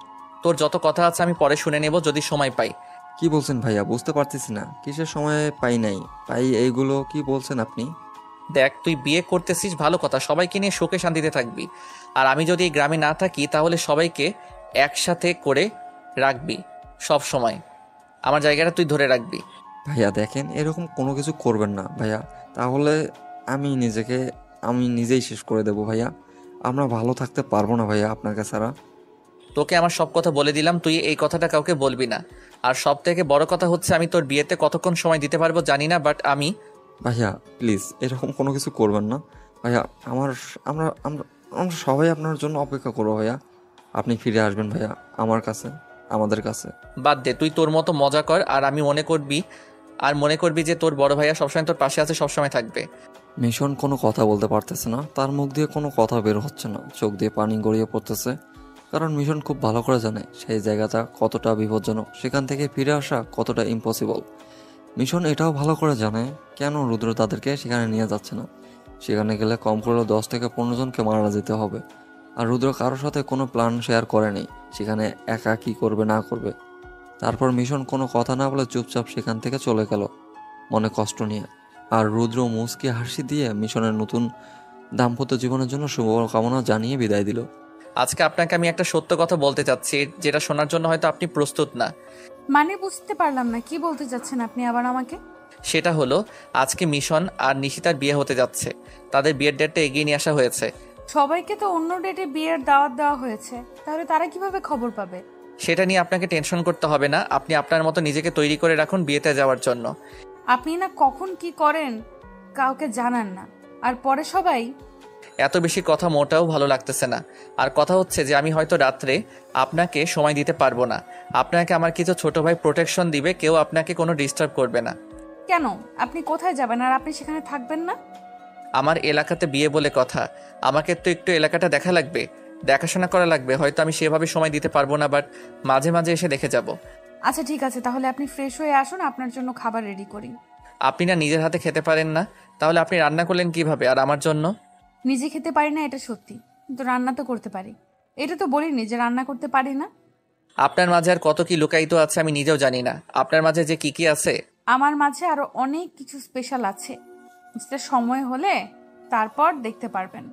তোর যত কথা আছে আমি পরে শুনে নেব যদি সময় পাই।
কি বলছেন ভাইয়া, বুঝতে পারতেছি না। কিসের সময় পাই নাই পাই এইগুলো কি বলছেন আপনি?
দেখ, তুই বিয়ে করতেছিস ভালো কথা, সবাইকে নিয়ে সুখে শান্তিতে থাকবি। আর আমি যদি এই গ্রামে না থাকি তাহলে সবাইকে একসাথে করে রাখবি সব সময়, আমার জায়গাটা তুই ধরে রাখবি।
ভাইয়া দেখেন, এরকম কোনো কিছু করবেন না ভাইয়া, তাহলে আমি নিজেই শেষ করে দেব ভাইয়া। আমরা ভালো থাকতে পারবো না ভাইয়া আপনাকে ছাড়া।
তোকে আমার সব কথা বলে দিলাম, তুই এই কথাটা কাউকে বলবি না। আর সব থেকে বড় কথা হচ্ছে আমি তোর বিয়েতে কতক্ষণ সময় দিতে পারবো জানি না, বাট আমি।
ভাইয়া প্লিজ এরকম কোনো কিছু করবেন না ভাইয়া। আমরা আমরা আমরা সবাই আপনার জন্য অপেক্ষা করবো ভাইয়া। আপনি ফিরে আসবেন ভাইয়া আমার কাছে, আমাদের কাছে।
বাদ দে, তুই তোর মতো মজা কর। আর মনে করবি যে তোর বড় ভাইয়া সবসময় তোর পাশে আছে, সবসময় থাকবে।
মিশন কোনো কথা বলতে পারতেছে না, তার মুখ দিয়ে কোনো কথা বের হচ্ছে না, চোখ দিয়ে পানি গড়িয়ে পড়তেছে। কারণ মিশন খুব ভালো করে জানে সেই জায়গাটা কতটা বিপজ্জনক, সেখান থেকে ফিরে আসা কতটা ইম্পসিবল। মিশন এটাও ভালো করে জানে কেন রুদ্র তাদেরকে সেখানে নিয়ে যাচ্ছে না। সেখানে গেলে কম করে 10 থেকে 15 জনকে মারা যেতে হবে। আর রুদ্র কারোর সাথে কোনো প্ল্যান শেয়ার করেনি সেখানে একা কি করবে না করবে। তারপর মিশন কোনো কথা না বলে চুপচাপ সেখান থেকে চলে গেল মনে কষ্ট নিয়ে। আর রুদ্র মুচকি হাসি দিয়ে মিশনের নতুন দাম্পত্য জীবনের জন্য শুভকামনা জানিয়ে বিদায় দিল।
আজকে আপনাকে আমি একটা সত্য কথা বলতে চাচ্ছি, যেটা শোনার জন্য হয়তো আপনি প্রস্তুত না।
মানে বুঝতে পারলাম না, কি বলতে চাচ্ছেন আপনি আবার আমাকে?
সেটা হলো, আজকে মিশন আর নিশিতার বিয়ে হতে যাচ্ছে। তাদের বিয়ের ডেটটা এগিয়ে নিয়ে আসা হয়েছে।
সবাইকে তো অন্য ডেটে বিয়ের দাওয়াত দেওয়া হয়েছে, তাহলে তারা কিভাবে খবর পাবে?
সেটা নিয়ে আপনাকে টেনশন করতে হবে না। আপনি আপনার মতো নিজেকে তৈরি করে রাখুন বিয়েতে যাওয়ার জন্য।
আপনি না কখন কি করেন কাউকে জানান না, আর পরে সবাই।
এত বেশি কথা মোটাও ভালো লাগতেছে না। আর কথা হচ্ছে যে আমি হয়তো রাত্রে আপনাকে সময় দিতে পারবো না। আপনাকে আমার কিছু ছোট ভাই প্রোটেকশন দিবে, কেউ আপনাকে কোনো ডিস্টার্ব করবে না।
কেন? আপনি কোথায় যাবেন আর আপনি সেখানে থাকবেন না?
আমার এলাকাতে বিয়ে বলে কথা, আমাকে তো একটু এলাকাটা দেখা লাগবে, দেখাশোনা করা লাগবে। হয়তো আমি সেভাবে সময় দিতে পারবো না, বাট মাঝে মাঝে এসে দেখে যাব।
আচ্ছা ঠিক আছে, তাহলে আপনি ফ্রেশ হয়ে আসুন, আপনার জন্য খাবার রেডি করি।
আপনি না নিজের হাতে খেতে পারেন না, তাহলে আপনি রান্না করলেন কিভাবে আর আমার জন্য?
নিজে খেতে পারি না এটা সত্যি, কিন্তু রান্না তো করতে পারি। এটা তো বলিনি যে রান্না করতে পারি না।
আপনার মাঝে আর কত কি লুকায়িত আছে আমি নিজেও জানি না। আপনার মাঝে যে কি কি আছে।
আমার মাঝে আরো অনেক কিছু স্পেশাল আছে, যেটা সময় হলে তারপর দেখতে পারবেন।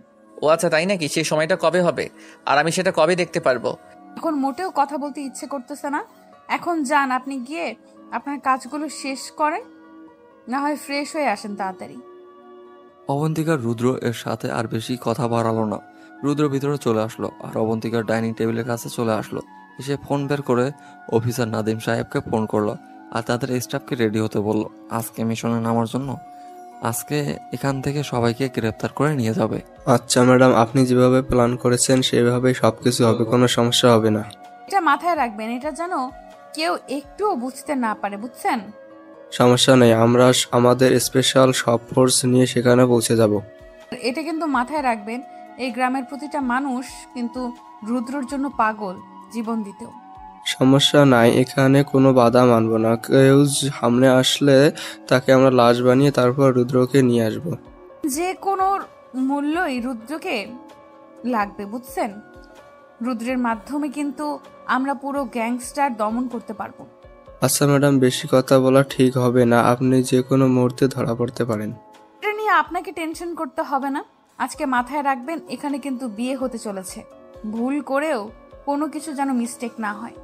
ও আচ্ছা, তাই নাকি? সেই সময়টা কবে হবে আর আমি সেটা কবে দেখতে পারবো?
এখন মোটেও কথা বলতে ইচ্ছে করতেছে না। এখন যান, আপনি গিয়ে আপনার কাজগুলো শেষ করেন, না হয় ফ্রেশ হয়ে আসেন তাড়াতাড়ি।
অবন্তিকার রুদ্র এর সাথে আর বেশি কথা বাড়ালো না। রুদ্র ভিতরে চলে আসলো আর অবন্তিকার ডাইনিং টেবিলের কাছে চলে আসলো। এসে ফোন বের করে অফিসার নাদিম সাহেবকে ফোন করলো আর তাদের স্টাফকে রেডি হতে বলল আজকে মিশনে নামার জন্য। আজকে এখান থেকে সবাইকে গ্রেপ্তার করে নিয়ে যাবে।
আচ্ছা ম্যাডাম, আপনি যেভাবে প্ল্যান করেছেন সেভাবেই সবকিছু হবে, কোনো সমস্যা হবে না।
এটা মাথায় রাখবেন, এটা যেন কেউ একটুও বুঝতে না পারে, বুঝছেন?
সমস্যা নেই, আমরা আমাদের স্পেশাল সব ফোর্স নিয়ে সেখানে পৌঁছে যাব।
এটা কিন্তু মাথায় রাখবেন, এই গ্রামের প্রতিটা মানুষ কিন্তু রুদ্রর জন্য পাগল, জীবন দিতেও।
সমস্যা নাই, এখানে কোনো বাধা মানব না। কেউ সামনে আসলে তাকে আমরা লাশ বানিয়ে তারপর রুদ্রকে নিয়ে আসব।
যে কোনো মূল্যই রুদ্রকে লাগবে, বুঝছেন? রুদ্রের মাধ্যমে কিন্তু আমরা পুরো গ্যাংস্টার দমন করতে পারবো।
আচ্ছা ম্যাডাম, বেশি কথা বলা ঠিক হবে না, আপনি যে কোনো মুহূর্তে ধরা পড়তে পারেন।
এটা নিয়ে আপনাকে টেনশন করতে হবে না। আজকে মাথায় রাখবেন, এখানে কিন্তু বিয়ে হতে চলেছে। ভুল করেও কোনো কিছু যেন মিস্টেক না হয়।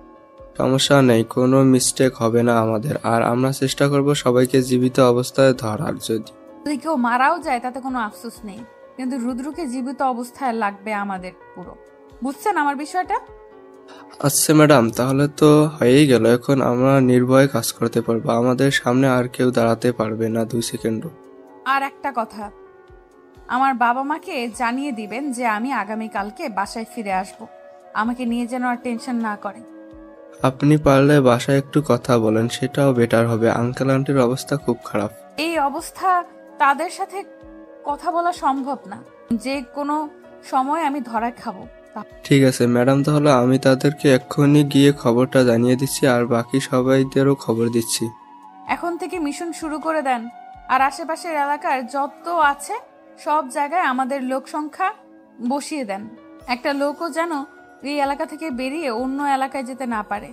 সমস্যা নেই, কোনো মিস্টেক হবে না আমাদের। আর আমরা চেষ্টা করব সবাইকে জীবিত অবস্থায় ধরার।
যদি কেউ মারাও যায় তাতে কোনো আফসোস নেই, কিন্তু রুদ্রকে জীবিত অবস্থায় লাগবে আমাদের পুরো। বুঝছেন আমার বিষয়টা?
আচ্ছা ম্যাডাম, তাহলে তো হয়েই গেল। এখন আমরা নির্ভয়ে কাজ করতে পারবো, আমাদের সামনে আর কেউ দাঁড়াতে পারবে না 2 সেকেন্ডও।
আর একটা কথা, আমার বাবা মাকে জানিয়ে দিবেন যে আমি আগামীকালকে বাসায় ফিরে আসব। আমাকে নিয়ে যেন আর টেনশন না করে।
আপনি পারলে বাসায় একটু কথা বলেন, সেটাও বেটার হবে। আঙ্কেল আন্টির অবস্থা খুব খারাপ।
এই অবস্থা, তাদের সাথে কথা বলা সম্ভব না। যে কোনো সময় আমি ধরা খাবো।
ঠিক আছে ম্যাডাম, তাহলে আমি তাদেরকে এক্ষুনি গিয়ে খবরটা জানিয়ে দিচ্ছি আর বাকি সবাইদেরও খবর দিচ্ছি।
এখন থেকে মিশন শুরু করে দেন, আর আশেপাশের এলাকার যত আছে সব জায়গায় আমাদের লোক সংখ্যা বসিয়ে দেন। একটা লোকও যেন এই এলাকা থেকে বেরিয়ে অন্য এলাকায় যেতে না পারে।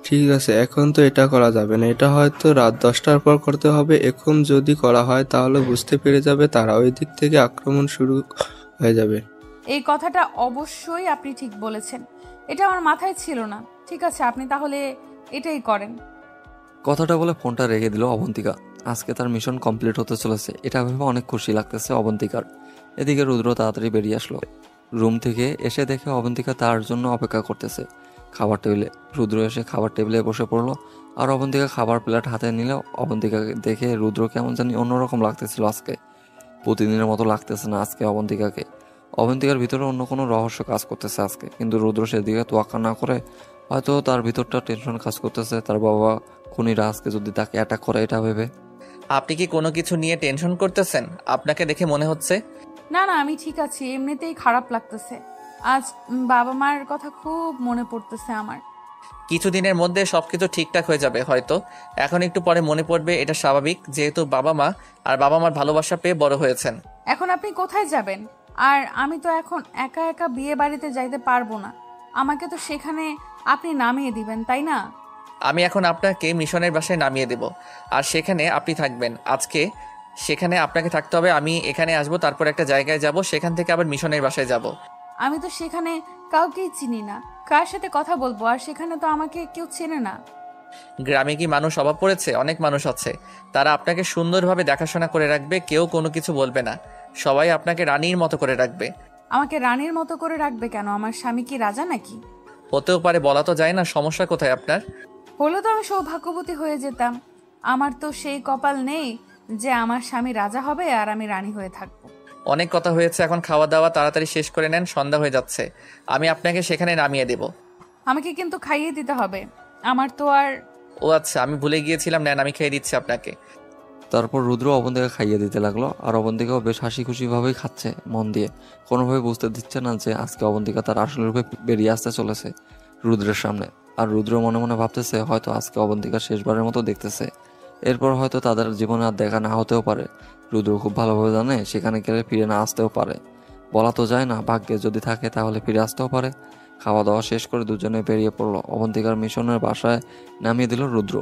ঠিক আছে, এখন তো এটা করা যাবে না, এটা হয়তো রাত 10টার পর করতে হবে। এখন যদি করা হয় তাহলে বুঝতে পেরে যাবে তারা, ওই দিক থেকে আক্রমণ শুরু হয়ে যাবে।
এই কথাটা অবশ্যই আপনি ঠিক বলেছেন, এটা আমার মাথায় ছিল না। ঠিক আছে, আপনি তাহলে এটাই করেন।
কথাটা বলে ফোনটা রেখে দিল অবন্তিকা। আজকে তার মিশন কমপ্লিট হতে চলেছে, এটা ভেবে অনেক খুশি লাগতেছে অবন্তিকার। এদিকে রুদ্র তাড়াতাড়ি বেরিয়ে আসলো রুম থেকে। এসে দেখে অবন্তিকা তার জন্য অপেক্ষা করতেছে খাবার টেবিলে। রুদ্র এসে খাবার টেবিলে বসে পড়লো আর অবন্তিকা খাবার প্লেট হাতে নিল। অবন্তিকা দেখে রুদ্র কেমন জানি অন্যরকম লাগতেছিল আজকে, প্রতিদিনের মতো লাগতেছে না আজকে অবন্তিকাকে। অবন্তিকার ভিতরে অন্য কোনো রহস্য কাজ করতেছে আজকে, কিন্তু রুদ্র সেদিকে তোয়াক্কা না করে হয়তো তার ভিতরটা টেনশন কাজ করতেছে তার বাবা খুনিরা আজকে যদি তাকে অ্যাটাক করে এটা ভেবে।
আপনি কি কোনো কিছু নিয়ে টেনশন করতেছেন? আপনাকে দেখে মনে হচ্ছে।
না না, আমি ঠিক আছি। এমনিতেই খারাপ লাগতেছে। আজ বাবা মার কথা খুব মনে পড়তেছে আমার।
কিছুদিনের মধ্যে সবকিছু ঠিকঠাক হয়ে যাবে হয়তো। এখন একটু পরে মনে পড়বে, এটা স্বাভাবিক, যেহেতু বাবা মা আর বাবা মার ভালোবাসা পেয়ে বড় হয়েছেন।
এখন আপনি কোথায় যাবেন? আর আমি তো এখন একা একা বিয়ে বাড়িতে যাইতে পারবো না। আমাকে তো সেখানে আপনি নামিয়ে দিবেন, তাই না?
আমি এখন আপনাকে মিশনের বাসায় নামিয়ে দেব, আর সেখানে আপনি থাকবেন। আজকে সেখানে আপনাকে থাকতে হবে, আমি এখানে আসবো, তারপর একটা জায়গায় যাব, সেখান থেকে আবার মিশনের বাসায় যাব।
আমি তো সেখানে কাউকেই চিনি না। কার সাথে কথা বলবো? আর সেখানে তো আমাকে কেউ চেনে না।
গ্রামে কি মানুষ অভাব পড়েছে? অনেক মানুষ আছে, তারা আপনাকে সুন্দরভাবে দেখাশোনা করে রাখবে, কেউ কোনো কিছু বলবে না, সবাই আপনাকে রানীর মতো করে রাখবে।
আমাকে রানীর মতো করে রাখবে কেন? আমার স্বামী কি রাজা নাকি?
হতেও পারে, বলা তো যায় না। সমস্যা কোথায় আপনার?
হলে তো আমি সৌভাগ্যবতী হয়ে যেতাম। আমার তো সেই কপাল নেই যে আমার স্বামী রাজা হবে আর আমি রানী হয়ে থাকবো।
অনেক কথা হয়েছে, এখন খাওয়া দাওয়া তাড়াতাড়ি শেষ করে নেন, সন্ধ্যা হয়ে যাচ্ছে। আমি আপনাকে সেখানে নামিয়ে দেব।
আমাকে কিন্তু খাইয়ে দিতে হবে। আমার তো আর...
ও আচ্ছা, আমি ভুলে গিয়েছিলাম, নেন আমি খেয়ে দিচ্ছি আপনাকে।
তারপর রুদ্র অবন্তিকা খাইয়ে দিতে লাগলো, আর অবন্তিকাও বেশ হাসি খুশিভাবেই খাচ্ছে মন দিয়ে। কোনোভাবে বুঝতে দিচ্ছে না যে আজকে অবন্তিকা তার আসল রূপে বেরিয়ে আসতে চলেছে রুদ্রের সামনে। আর রুদ্র মনে মনে ভাবতেছে হয়তো আজকে অবন্তিকা শেষবারের মতো দেখতেছে, এরপর হয়তো তাদের জীবনে আর দেখা না হতেও পারে। রুদ্র খুব ভালোভাবে জানে সেখানে গেলে ফিরে না আসতেও পারে, বলা তো যায় না, ভাগ্যে যদি থাকে তাহলে ফিরে আসতেও পারে। খাওয়া দাওয়া শেষ করে দুজনে বেরিয়ে পড়লো। অবন্তিকার মিশনের বাসায় নামিয়ে দিল রুদ্র।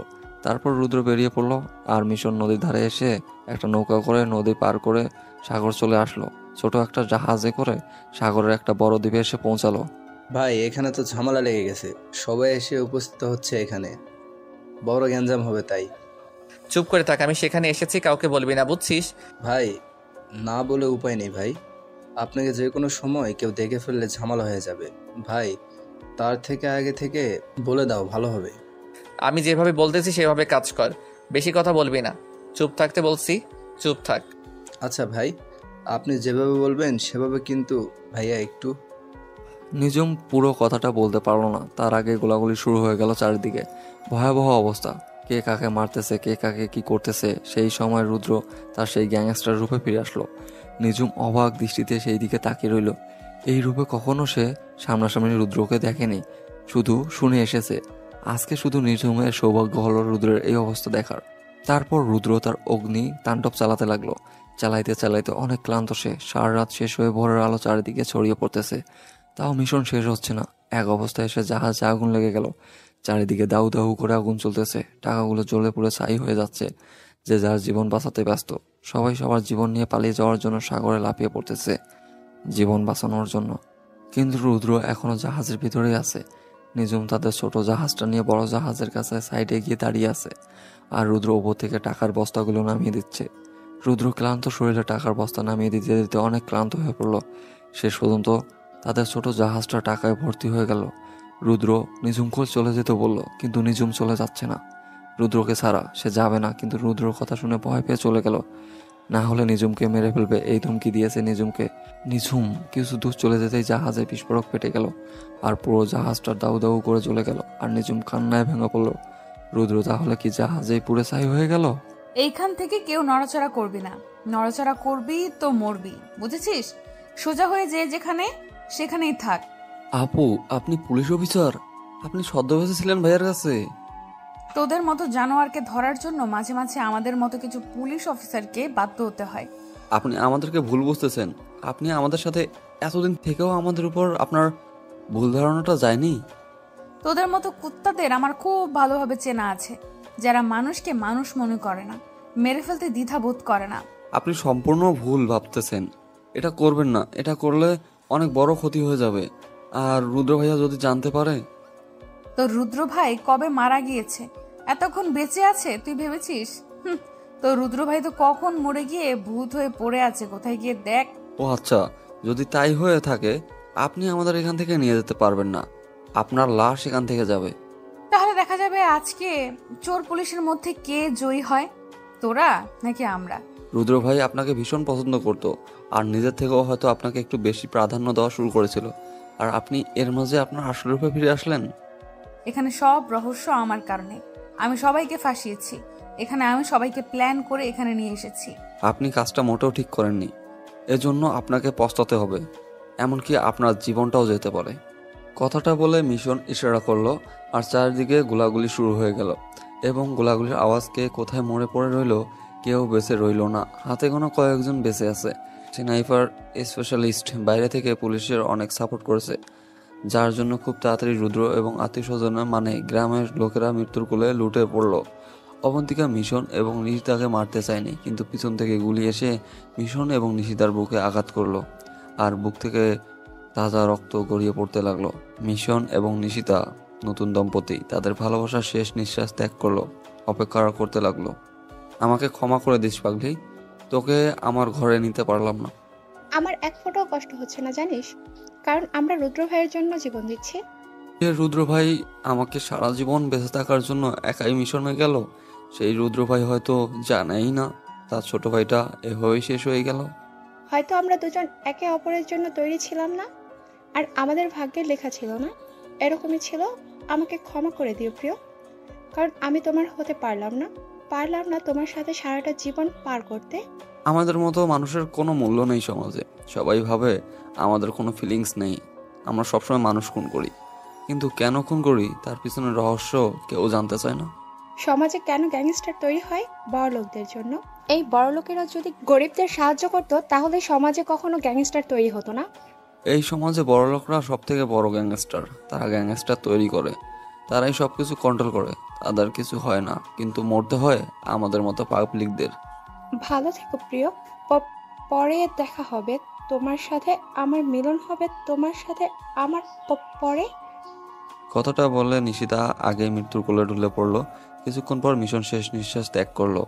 তারপর রুদ্র বেরিয়ে পড়লো, আর মিশন নদীর ধারে এসে একটা নৌকা করে নদী পার করে সাগর চলে আসলো। ছোট একটা জাহাজে করে সাগরের একটা বড় দ্বীপে এসে পৌঁছালো।
ভাই, এখানে তো ঝামেলা লেগে গেছে, সবাই এসে উপস্থিত হচ্ছে, এখানে বড় গ্যাঞ্জাম হবে। তাই
চুপ করে থাক, আমি সেখানে এসেছি, কাউকে বলবি না, বুঝছিস?
ভাই, না বলে উপায় নেই ভাই। আপনাকে যে কোনো সময় কেউ দেখে ফেললে ঝামেলা হয়ে যাবে ভাই। তার থেকে আগে থেকে বলে দাও, ভালো হবে।
আমি যেভাবে বলতেছি সেভাবে কাজ কর, বেশি কথা বলবি না। চুপ থাকতে বলছি, চুপ থাক।
আচ্ছা ভাই, আপনি যেভাবে বলবেন সেভাবে, কিন্তু ভাইয়া একটু...
নিজুম পুরো কথাটা বলতে পারলো না, তার আগে গোলাগুলি শুরু হয়ে গেল চারিদিকে। ভয়াবহ অবস্থা, কে কাকে মারতেছে, কে কাকে কি করতেছে। সেই সময় রুদ্র তার সেই গ্যাংস্টার রূপে ফিরে আসলো। নিজুম অবাক দৃষ্টিতে সেই দিকে তাকিয়ে রইল। এই রূপে কখনো সে সামনাসামনি রুদ্রকে দেখেনি, শুধু শুনে এসেছে। আজকে শুধু নিজুমের সৌভাগ্য হলো রুদ্রের এই অবস্থা দেখার। তারপর রুদ্র তার অগ্নি তাণ্ডব চালাতে লাগলো। চালাইতে চালাইতে অনেক ক্লান্ত সে। সারা রাত শেষ হয়ে ভোরের আলো চারিদিকে ছড়িয়ে পড়তেছে, তাও মিশন শেষ হচ্ছে না। এক অবস্থায় এসে জাহাজে আগুন লেগে গেল। চারিদিকে দাউ দাউ করে আগুন চলতেছে, টাকাগুলো জ্বলে পুড়ে ছাই হয়ে যাচ্ছে। যে যার জীবন বাঁচাতে ব্যস্ত, সবাই সবার জীবন নিয়ে পালিয়ে যাওয়ার জন্য সাগরে লাফিয়ে পড়তেছে জীবন বাঁচানোর জন্য। কিন্তু রুদ্র এখনো জাহাজের ভিতরেই আছে। নিজুম তাদের ছোট জাহাজটা নিয়ে বড় জাহাজের কাছে সাইডে গিয়ে দাঁড়িয়ে আছে, আর রুদ্র ওপর থেকে টাকার বস্তাগুলো নামিয়ে দিচ্ছে। রুদ্র ক্লান্ত শরীরে টাকার বস্তা নামিয়ে দিতে দিতে অনেক ক্লান্ত হয়ে পড়লো। শেষ পর্যন্ত তাদের ছোট জাহাজটা টাকায় ভর্তি হয়ে গেল। রুদ্র নিজুমকে চলে যেতে বলল, কিন্তু নিজুম চলে যাচ্ছে না। রুদ্রকে ছাড়া সে যাবে না, কিন্তু রুদ্রর কথা শুনে ভয় পেয়ে চলে গেল। না হলে নিজুমকে মেরে ফেলবে, এই ধমকি দিয়েছে নিজুমকে। নিজুম কিছু দূর চলে যেতেই জাহাজে বিস্ফোরক ফেটে গেল, আর পুরো জাহাজটা দাউ দাউ করে চলে গেল। আর নিজুম কান্নায় ভেঙে পড়ল। রুদ্র তাহলে কি জাহাজেই পুড়ে ছাই হয়ে গেল?
এইখান থেকে কেউ নড়াচড়া করবি না। নড়াচড়া করবি তো মরবি, বুঝেছিস? সোজা হয়ে যে যেখানে সেখানেই থাক।
আপু, আপনি পুলিশ অফিসার? আপনি ছদ্মবেশে ছিলেন ভাইয়ের কাছে?
তোদের মতো জানোয়ারকে ধরার জন্য মাঝে মাঝে আমাদের মতো কিছু পুলিশ অফিসারকে বাধ্য হতে হয়।
আপনি আমাদেরকে ভুল বুঝতেছেন। আপনি আমাদের সাথে এতদিন থেকেও আমাদের উপর আপনার ভুল ধারণাটা যায়নি।
তোদের মতো কুত্তাদের আমার খুব ভালোভাবে চেনা আছে, যারা মানুষকে মানুষ মনে করে না, মেরে ফেলতে দ্বিধা বোধ করে না।
আপনি সম্পূর্ণ ভুল ভাবতেছেন। এটা করবেন না, এটা করলে অনেক বড় ক্ষতি হয়ে যাবে। আর রুদ্র ভাইয়া যদি জানতে পারে?
তো রুদ্র ভাই কবে মারা গিয়েছে, এতক্ষণ বেঁচে আছে তুই ভেবেছিস? তো রুদ্র ভাই তো কখন মরে গিয়ে ভূত হয়ে পড়ে আছে, কোথায় গিয়ে দেখ।
ও আচ্ছা, যদি তাই হয়ে থাকে আপনি আমাদের এখান থেকে নিয়ে যেতে পারবেন না, আপনার লাশ এখান থেকে যাবে।
তাহলে দেখা যাবে আজকে চোর পুলিশের মধ্যে কে জয়ী হয়, তোরা নাকি আমরা।
রুদ্র ভাই আপনাকে ভীষণ পছন্দ করতো, আর নিজের থেকেও হয়তো আপনাকে একটু বেশি প্রাধান্য দেওয়া শুরু করেছিল, আর আপনি এর মাঝে আপনার আসল রূপে ফিরে আসলেন।
এখানে সব রহস্য আমার কারণে। আমি সবাইকে ফাঁসিয়েছি, এখানে আমি সবাইকে প্ল্যান করে এখানে নিয়ে এসেছি।
আপনি কাজটা মোটেও ঠিক করেননি, এজন্য আপনাকে পস্তাতে হবে, এমনকি আপনার জীবনটাও যেতে পারে। কথাটা বলে মিশন ইশারা করলো আর চারদিকে গোলাগুলি শুরু হয়ে গেল এবং গোলাগুলির আওয়াজকে কোথায় মরে পড়ে রইল কেউ বেঁচে রইল না। হাতে কোনো কয়েকজন বেঁচে আছে। স্নাইপার স্পেশালিস্ট বাইরে থেকে পুলিশের অনেক সাপোর্ট করেছে, যার জন্য খুব তাড়াতাড়ি রুদ্র এবং আত্মীয় স্বজনের মানে গ্রামের লোকেরা মৃত্যুর কোলে লুটে পড়লো। অবন্তিকা মিশন এবং নিশিতাকে মারতে চায়নি, কিন্তু পিছন থেকে গুলি এসে মিশন এবং নিশিতার বুকে আঘাত করলো আর বুক থেকে তাজা রক্ত গড়িয়ে পড়তে লাগলো। মিশন এবং নিশিতা নতুন দম্পতি তাদের ভালোবাসার শেষ নিঃশ্বাস ত্যাগ করলো, অপেক্ষা করতে লাগলো। আমাকে ক্ষমা করে দিস পাগলি, তোকে আমার ঘরে নিতে পারলাম না।
আমার এক ফোঁটাও কষ্ট হচ্ছে না জানিস, কারণ আমরা রুদ্র ভাইয়ের জন্য জীবন দিচ্ছি।
রুদ্র ভাই আমাকে সারা জীবন বেঁচে থাকার জন্য একাই মিশনে গেল। সেই রুদ্র ভাই হয়তো জানেই না তার ছোট ভাইটা এভাবেই শেষ হয়ে গেল।
হয়তো আমরা দুজন একে অপরের জন্য তৈরি ছিলাম না, আর আমাদের ভাগ্যের লেখা ছিল না। এরকমই ছিল। আমাকে ক্ষমা করে দিও প্রিয়, কারণ আমি তোমার হতে পারলাম না তোমার সাথে সারাটা জীবন পার করতে।
আমাদের মতো মানুষের কোনো মূল্য নেই সমাজে। সবাই ভাবে আমাদের কোনো ফিলিংস নেই। আমরা সবসময় মানুষ খুন করি, কিন্তু কেন খুন করি তার পিছনে রহস্য কেউ জানতে চায় না।
সমাজে কেন গ্যাংস্টার তৈরি হয়? বড় লোকদের জন্য। এই বড় লোকেরা যদি গরিবদের সাহায্য করত, তাহলে সমাজে কখনো গ্যাংস্টার তৈরি হতো না।
এই সমাজে বড় লোকরা সব থেকে বড় গ্যাংস্টার। তারা গ্যাংস্টার তৈরি করে, তারাই সব কিছু কন্ট্রোল করে। তাদের কিছু হয় না, কিন্তু মরতে হয় আমাদের মতো পাবলিকদের।
ভালো থেকো প্রিয়, পরে দেখা হবে তোমার সাথে, আমার মিলন হবে তোমার সাথে আমার পরে।
কথাটা বলে নিশিতা আগে মৃত্যুর কোলে ঢুলে পড়লো। কিছুক্ষণ পর মিশন শেষ নিঃশ্বাস ত্যাগ করলো।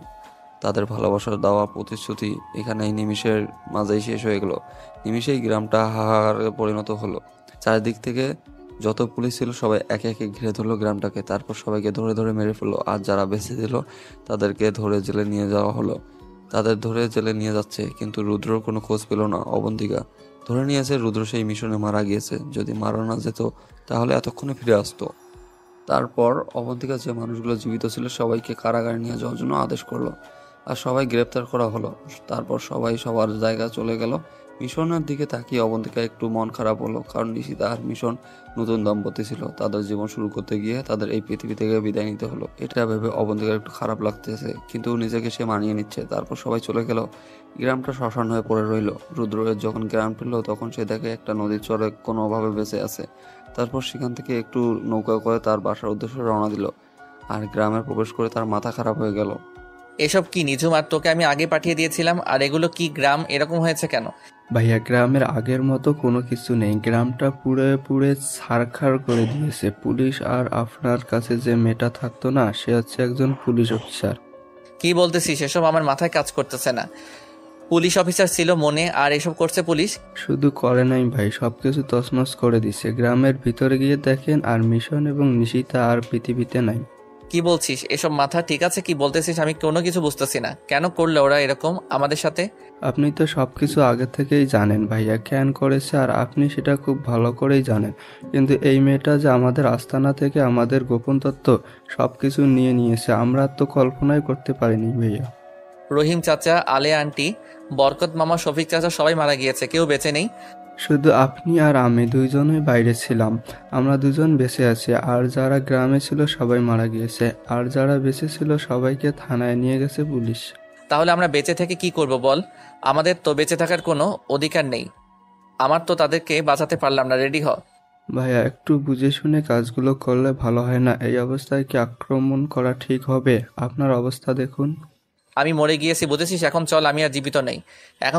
তাদের ভালোবাসার দেওয়া প্রতিশ্রুতি এখানেই নিমিষের মাঝেই শেষ হয়ে গেল। নিমিষেই গ্রামটা হাহাকারে পরিণত হলো। চারিদিক থেকে যত পুলিশ ছিল সবাই একে একে ঘিরে ধরলো গ্রামটাকে। তারপর সবাইকে ধরে ধরে মেরে ফেললো, আর যারা বেঁচে ছিল তাদেরকে ধরে জেলে নিয়ে যাওয়া হলো। তাদের ধরে জেলে নিয়ে যাচ্ছে, কিন্তু রুদ্রর কোনো খোঁজ পেল না। অবন্তিকা ধরে নিয়েছে রুদ্র সেই মিশনে মারা গিয়েছে। যদি মারা না যেত তাহলে এতক্ষণে ফিরে আসতো। তারপর অবন্তিকা যে মানুষগুলো জীবিত ছিল সবাইকে কারাগারে নিয়ে যাওয়ার জন্য আদেশ করলো, আর সবাই গ্রেপ্তার করা হলো। তারপর সবাই সবার জায়গায় চলে গেল। মিশনের দিকে তাকিয়ে অবন্তিকা একটু মন খারাপ হলো, কারণ নিশিতা আর মিশন নতুন দম্পতি ছিল। তাদের জীবন শুরু করতে গিয়ে তাদের এই পৃথিবী থেকে বিদায় নিতে হলো। এটা ভেবে অবন্তিকার একটু খারাপ লাগতেছে, কিন্তু নিজেকে সে মানিয়ে নিচ্ছে। তারপর সবাই চলে গেল। গ্রামটা শ্মশান হয়ে পড়ে রইল। রুদ্রের যখন গ্রাম ফিরল তখন সে দেখে একটা নদীর চরে কোনোভাবে বেঁচে আছে। তারপর সেখান থেকে একটু নৌকা করে তার বাসার উদ্দেশ্যে রওনা দিল, আর গ্রামে প্রবেশ করে তার মাথা খারাপ হয়ে গেল।
এসব কি নিঝুম? আর তোকে আমি আগে পাঠিয়ে দিয়েছিলাম, আর এগুলো কি? গ্রাম এরকম হয়েছে কেন?
ভাইয়া, গ্রামের আগের মতো কোনো কিছু নেই। গ্রামটা পুড়ে পুড়ে ছারখার করে দিয়েছে। পুলিশ আর আপনার কাছে যে মেয়েটা থাকতো না, সে হচ্ছে একজন পুলিশ অফিসার।
কি বলতেছিস? এসব আমার মাথায় কাজ করতেছে না। পুলিশ অফিসার ছিল মনে, আর এসব করছে পুলিশ?
শুধু করে নাই ভাই, সবকিছু তছনছ করে দিছে। গ্রামের ভিতরে গিয়ে দেখেন, আর মিশন এবং নিশিতা আর পৃথিবীতে নাই।
কি বলছিস? এসব মাথা ঠিক আছে? কি বলতেছিস? আমি কোনো কিছু বুঝতেছি না। কেন করলে ওরা এরকম আমাদের সাথে?
আপনি তো সবকিছু আগে থেকেই জানেন ভাইয়া, কেন করেছে, আর আপনি সেটা খুব ভালো করেই জানেন। কিন্তু এই মেয়েটা যে আমাদের আস্তানা থেকে আমাদের গোপন তথ্য সবকিছু নিয়ে নিয়েছে, আমরা তো কল্পনাই করতে পারিনি ভাইয়া।
রহিম চাচা, আলে আন্টি, বরকত মামা, শফিক চাচা সবাই মারা গিয়েছে, কেউ বেঁচে নেই।
শুধু আপনি আর আমি দুইজনই বাইরে ছিলাম। আমরা দুজন বেঁচে আছি, আর যারা গ্রামে ছিল সবাই মারা গিয়েছে। আর যারা বেঁচে ছিল সবাইকে থানায় নিয়ে গেছে পুলিশ।
তাহলে আমরা বেঁচে থেকে কি করব বল? আমাদের তো বেঁচে থাকার কোনো অধিকার নেই। আমার তো তাদেরকে বাঁচাতে পারলাম না। রেডি হ।
ভাইয়া, একটু বুঝে শুনে কাজগুলো করলে ভালো হয় না? এই অবস্থায় কি আক্রমণ করা ঠিক হবে? আপনার অবস্থা দেখুন।
আমি মরে গিয়েছি বুঝেছিস? এখন চল, আমি আর জীবিত নেই। এখন